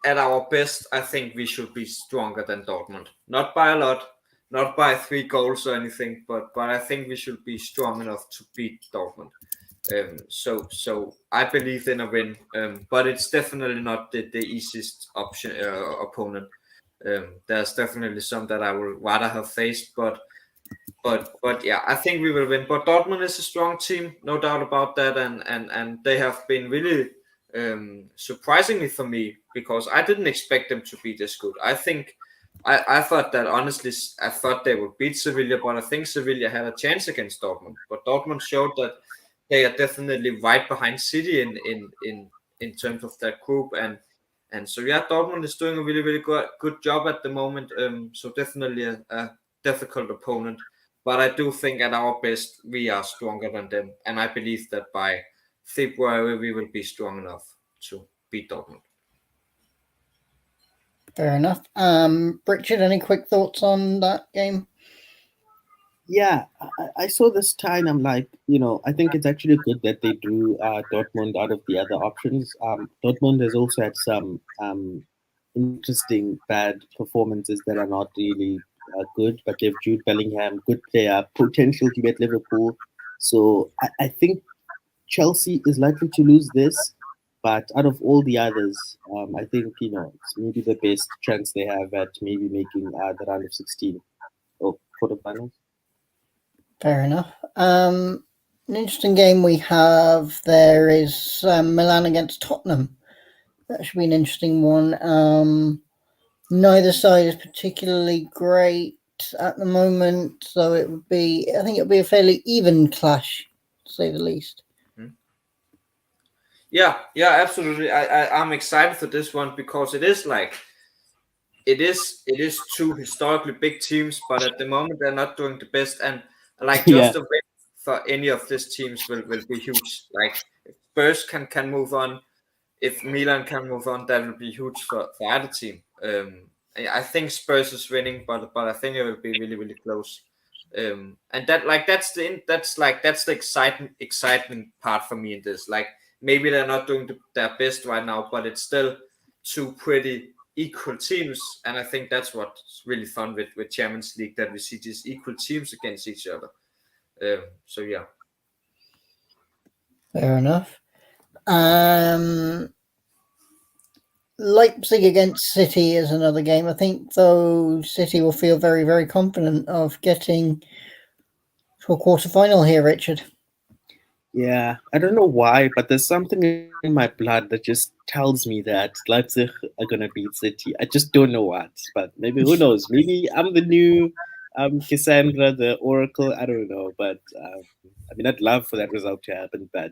at our best, I think we should be stronger than Dortmund. Not by a lot, not by 3 goals or anything, but I think we should be strong enough to beat Dortmund. So I believe in a win, but it's definitely not the easiest option opponent. There's definitely some that I would rather have faced, but yeah, I think we will win. But Dortmund is a strong team, no doubt about that, and they have been really surprisingly for me because I didn't expect them to be this good. I thought that honestly, I thought they would beat Sevilla, but I think Sevilla had a chance against Dortmund. But Dortmund showed that they are definitely right behind City in terms of that group, and so yeah, Dortmund is doing a really good job at the moment. So definitely a difficult opponent, but I do think at our best we are stronger than them, and I believe that by February we will be strong enough to beat Dortmund. Fair enough. Richard, any quick thoughts on that game? Yeah, I saw this tie and I'm like, I think it's actually good that they drew Dortmund out of the other options. Dortmund has also had some interesting bad performances that are not really good, but they've Jude Bellingham, good player, potential to be at Liverpool. So I think Chelsea is likely to lose this, but out of all the others, I think it's maybe the best chance they have at maybe making the round of 16 or quarterfinals. Fair enough. An interesting game we have there is Milan against Tottenham. That should be an interesting one. Neither side is particularly great at the moment, so I think it would be a fairly even clash, to say the least. Yeah, absolutely. I'm excited for this one because it is two historically big teams, but at the moment they're not doing the best. And like just Yeah. the way for any of these teams will be huge. Like if Spurs can move on, if Milan can move on, that will be huge for either team. I think Spurs is winning, but I think it will be really really close. And that's the exciting part for me in this. Like maybe they're not doing their best right now, but it's still two pretty equal teams, and I think that's what's really fun with Champions League, that we see these equal teams against each other. So yeah. Fair enough. Leipzig against City is another game. I think, though, City will feel very, very confident of getting to a quarter-final here, Richard. Yeah, I don't know why, but there's something in my blood that just tells me that Leipzig are gonna beat City. I just don't know what, but maybe who knows? Maybe I'm the new Cassandra, the Oracle. I don't know, but I mean, I'd love for that result to happen. But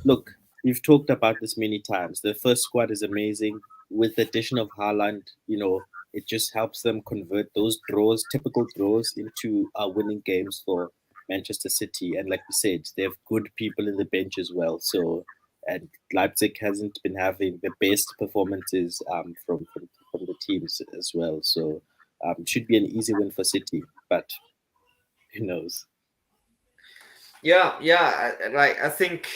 look, we've talked about this many times. The first squad is amazing. With the addition of Haaland, it just helps them convert those draws, typical draws, into winning games for Manchester City. And like we said, they have good people in the bench as well. So, and Leipzig hasn't been having the best performances from the teams as well. So, it should be an easy win for City, but who knows? Yeah. I think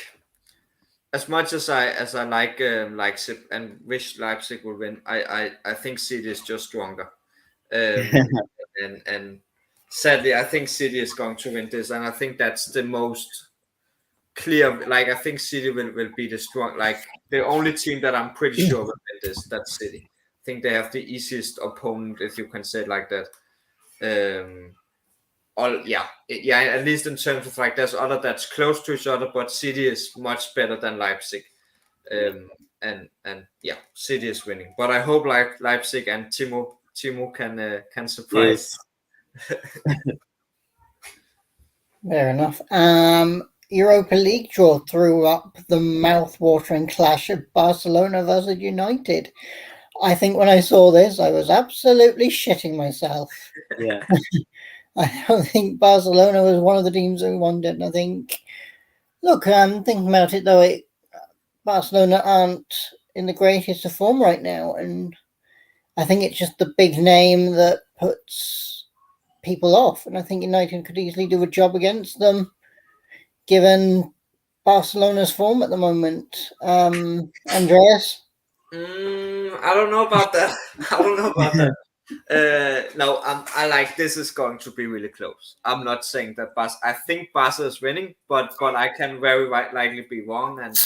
as much as I like Leipzig and wish Leipzig would win, I think City is just stronger. And sadly, I think City is going to win this, and I think that's the most clear. Like I think City will be the strong. Like the only team that I'm pretty sure will win this. That's City. I think they have the easiest opponent, if you can say it like that. At least in terms of like there's other that's close to each other, but City is much better than Leipzig. And yeah, City is winning. But I hope like Leipzig and Timo can surprise. Yes. Fair enough. Europa League draw threw up the mouth-watering clash of Barcelona versus United. I think when I saw this, I was absolutely shitting myself. Yeah. I don't think Barcelona was one of the teams who won it. And I think, look, thinking about it though, Barcelona aren't in the greatest of form right now, and I think it's just the big name that puts people off. And I think United could easily do a job against them, given Barcelona's form at the moment. Andreas? I don't know about that. No, I like this is going to be really close. I'm not saying that I think Barca is winning, but I can very likely be wrong, and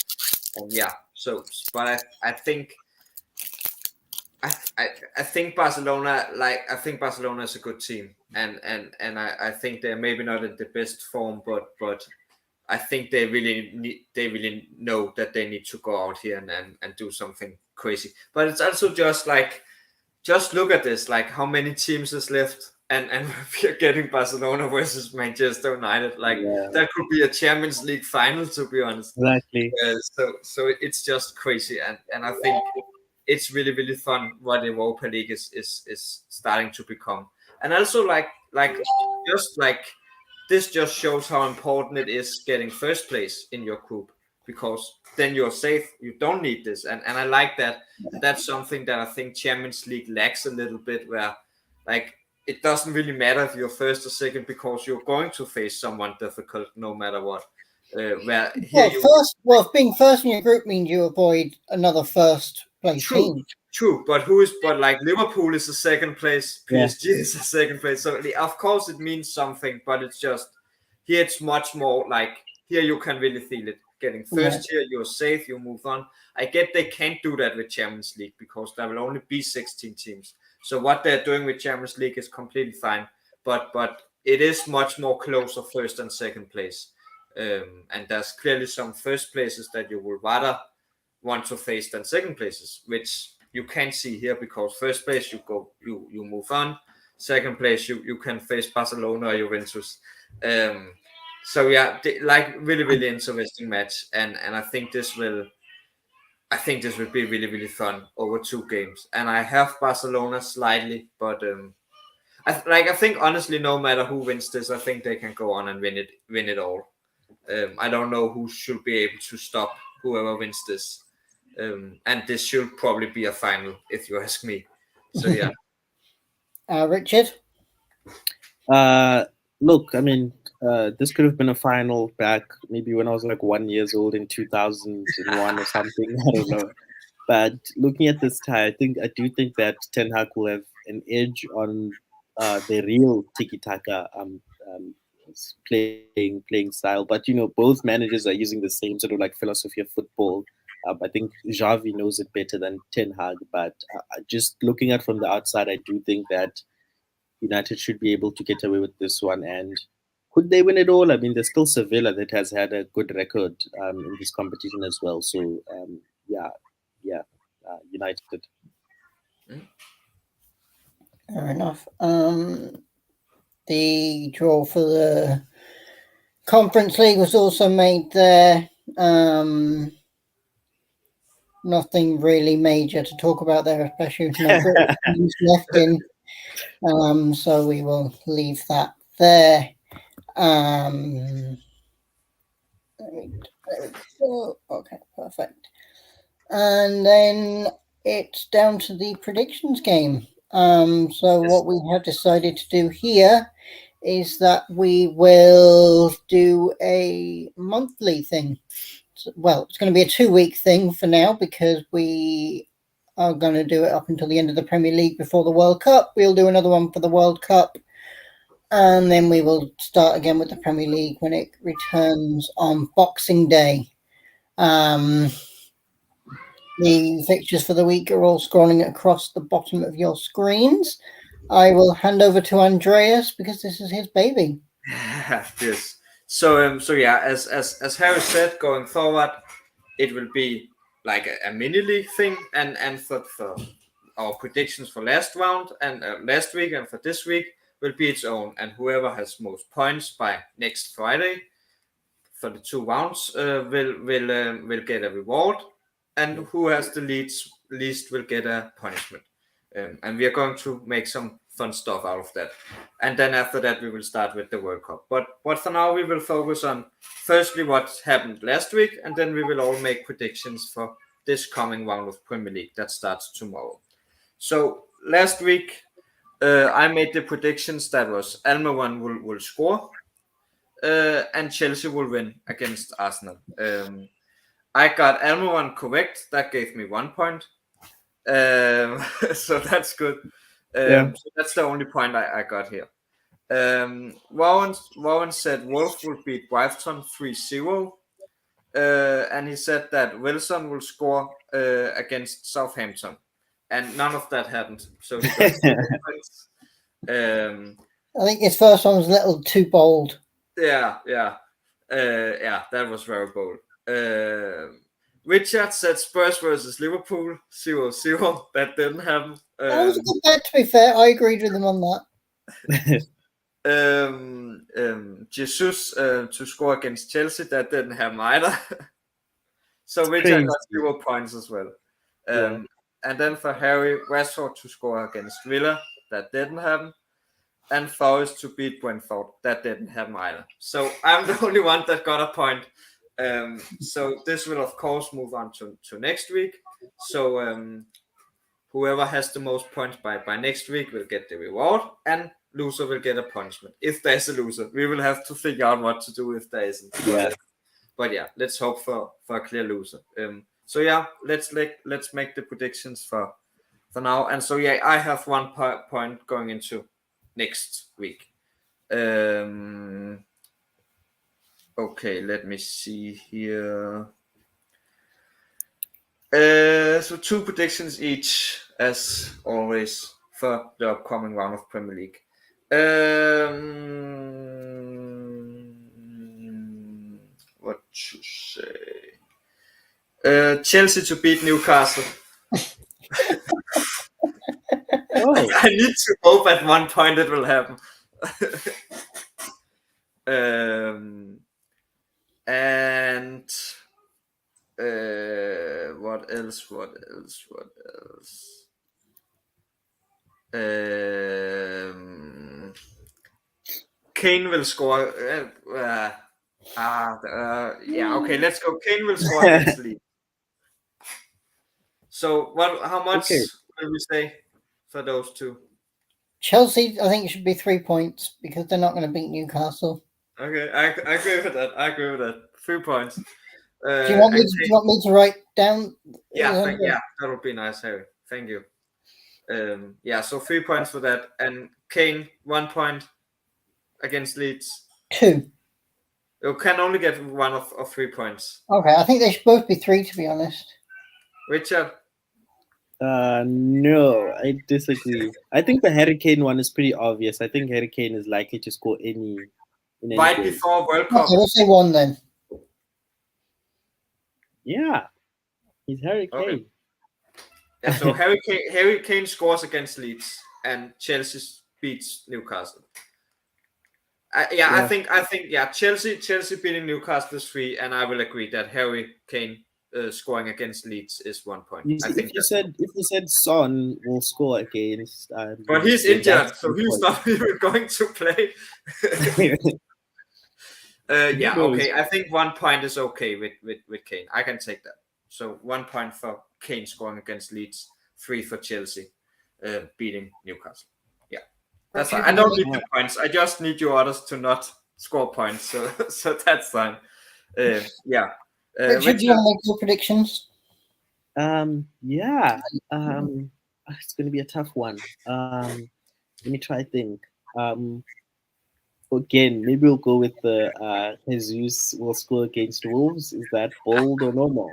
yeah. So, but I think I think Barcelona is a good team, and I think they're maybe not in the best form, but I think they really know that they need to go out here and do something crazy. But it's also just look at this, like how many teams is left, and we're getting Barcelona versus Manchester United. Like that could be a Champions League final, to be honest. Exactly. So it's just crazy, and I think it's really really fun what the Europa League is starting to become, and also this just shows how important it is getting first place in your group, because then you're safe. You don't need this, and I like that. That's something that I think Champions League lacks a little bit, where like it doesn't really matter if you're first or second, because you're going to face someone difficult no matter what. Being first in your group means you avoid another first place team. True, but like Liverpool is the second place, PSG is the second place. So of course it means something, but it's just here it's much more like here you can really feel it. Getting first here, you're safe, you move on. I get they can't do that with Champions League because there will only be 16 teams. So what they're doing with Champions League is completely fine, but it is much more closer first and second place. And there's clearly some first places that you would rather want to face than second places, which you can't see here, because first place you move on, second place you can face Barcelona or Juventus. So yeah, like really really interesting match, and I think this will be really really fun over 2 games, and I have Barcelona slightly, but I think honestly no matter who wins this, I think they can go on and win it all. I don't know who should be able to stop whoever wins this. And this should probably be a final, if you ask me. So yeah. Richard? Look, I mean, this could have been a final back maybe when I was like 1 year old in 2001 or something. I don't know. But looking at this tie, I do think that Ten Hag will have an edge on the real tiki taka um, playing style. But both managers are using the same sort of like philosophy of football. I think Xavi knows it better than Ten Hag. But just looking at from the outside, I do think that United should be able to get away with this one. And could they win it all? I mean, there's still Sevilla that has had a good record in this competition as well. So yeah, United. Fair enough. The draw for the Conference League was also made there. Nothing really major to talk about there, especially with no British teams left in. So we will leave that there. Okay, perfect. And then it's down to the predictions game. So what we have decided to do here is that we will do a monthly thing. Well, it's going to be a 2-week thing for now because we are going to do it up until the end of the Premier League before the World Cup. We'll do another one for the World Cup. And then we will start again with the Premier League when it returns on Boxing Day. The fixtures for the week are all scrolling across the bottom of your screens. I will hand over to Andreas because this is his baby. Yes. So yeah, as Harry said, going forward, it will be like a mini league thing, and for our predictions for last round and last week and for this week will be its own. And whoever has most points by next Friday for the 2 rounds will get a reward, and who has the least will get a punishment. And we are going to make some fun stuff out of that. And then after that, we will start with the World Cup. But for now, we will focus on firstly what happened last week, and then we will all make predictions for this coming round of Premier League that starts tomorrow. So last week, I made the predictions that was Almiron will score, and Chelsea will win against Arsenal. I got Almiron correct. That gave me 1 point. So that's good. So that's the only point I got here. Warren said Wolves will beat Brighton 3-0. And he said that Wilson will score against Southampton. And none of that happened. So he got 0 points. I think his first one was a little too bold. Yeah, that was very bold. Richard said Spurs versus Liverpool 0-0. That didn't happen. That was a good bet, to be fair. I agreed with him on that. Jesus to score against Chelsea. That didn't happen either. So Richard got 0 points as well. And then for Harry, Rashford to score against Villa. That didn't happen. And Forest to beat Brentford. That didn't happen either. So I'm the only one that got a point. So this will of course move on to next week. So whoever has the most points by next week will get the reward, and loser will get a punishment. If there's a loser, we will have to figure out what to do if there isn't. But yeah, let's hope for a clear loser. So yeah, let's make the predictions for now. And so yeah, I have 1 point going into next week. Okay, let me see here. So 2 predictions each, as always, for the upcoming round of Premier League. What to say? Chelsea to beat Newcastle. I need to hope at 1 point it will happen. And what else? Kane will score. Yeah, okay, let's go. Kane will score against Leeds. So how much will we say for those two? Chelsea, I think it should be 3 points because they're not going to beat Newcastle. Okay, I agree with that. I agree with that. 3 points. Do you want me to write down? Yeah, that would be nice, Harry. Thank you. Yeah, so 3 points for that. And Kane, 1 point against Leeds. 2. You can only get one of 3 points. Okay, I think they should both be 3, to be honest. Richard? No, I disagree. I think the Harry Kane one is pretty obvious. I think Harry Kane is likely to score any right game. Before World Cup. Okay, we'll say 1 then. Yeah, he's Harry Kane. Okay. Yeah, so Harry Kane scores against Leeds and Chelsea beats Newcastle. I think Chelsea beating Newcastle is 3, and I will agree that Harry Kane scoring against Leeds is 1 point. If you said Son will score against, but he's injured, so he's not even going to play. Yeah, okay. I think 1 point is okay with Kane. I can take that. So 1 point for Kane scoring against Leeds, 3 for Chelsea beating Newcastle. Yeah, that's fine. I don't need the points. I just need you others to not score points. So that's fine. Yeah. Richard, do you want to make your predictions? Yeah. It's going to be a tough one. Let me try to think. Again, maybe we'll go with the Jesus will score against Wolves. Is that bold or normal?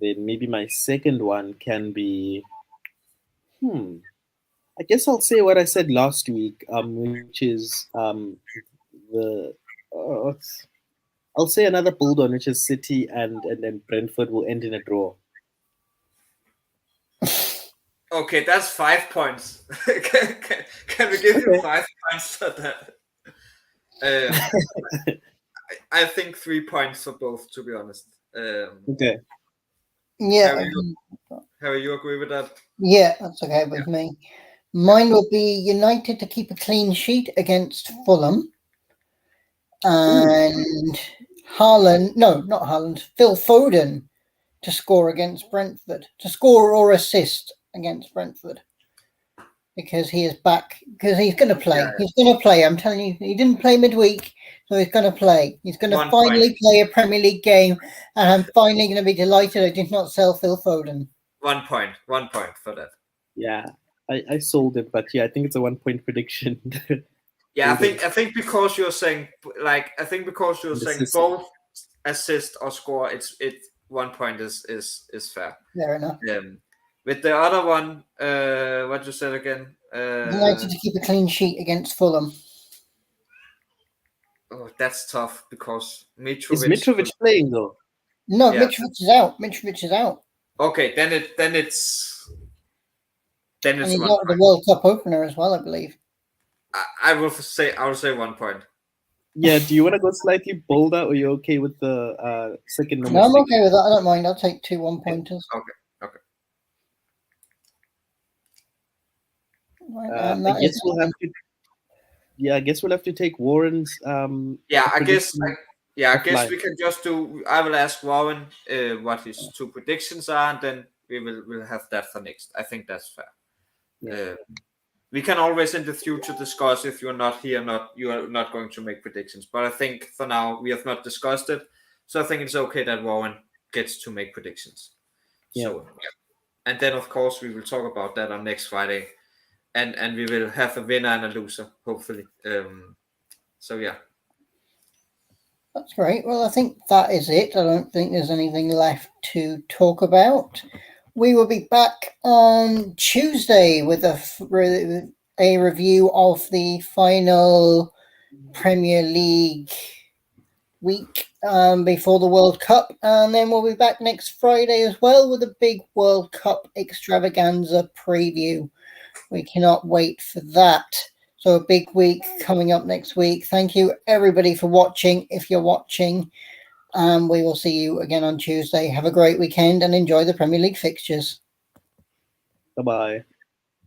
Then maybe my second one can be. I guess I'll say what I said last week, which is I'll say another bold one, which is City and then Brentford will end in a draw. Okay, that's 5 points. Can we give you 5 points for that? I think 3 points for both, to be honest. Okay. Yeah. Harry, you agree with that? Yeah, that's okay with me. Mine will be United to keep a clean sheet against Fulham. And Phil Foden to score against Brentford. To score or assist against Brentford. Because he is back. Because he's going to play. Yeah. He's going to play. I'm telling you, he didn't play midweek, so he's going to play. He's going to finally play a Premier League game, and I'm finally going to be delighted I did not sell Phil Foden. 1 point. 1 point for that. Yeah, I sold it, but yeah, I think it's a 1 point prediction. Yeah, I think because you're saying both assist or score, it's 1 point is fair. Fair enough. With the other one, what you said again? United to keep a clean sheet against Fulham. Oh, that's tough because Mitrovic. Is Mitrovic playing though? No, yeah. Mitrovic is out. Okay, then it's. And he's got the World Cup opener as well, I believe. I will say 1 point. Yeah, do you want to go slightly bolder, or are you okay with the second number? No, I'm okay with that. I don't mind. I'll take 2 1-pointers. Okay. I guess we'll have to. Yeah, I guess we'll have to take Warren's. I guess we can just do. I will ask Warren what his 2 predictions are, and then we'll have that for next. I think that's fair. Yeah. We can always in the future discuss if you're not here, you are not going to make predictions. But I think for now we have not discussed it, so I think it's okay that Warren gets to make predictions. Yeah. So, and then of course we will talk about that on next Friday. And we will have a winner and a loser, hopefully. So, yeah. That's great. Well, I think that is it. I don't think there's anything left to talk about. We will be back on Tuesday with a review of the final Premier League week before the World Cup. And then we'll be back next Friday as well with a big World Cup extravaganza preview. We cannot wait for that. So a big week coming up next week. Thank you, everybody, for watching. If you're watching, we will see you again on Tuesday. Have a great weekend and enjoy the Premier League fixtures. Bye-bye.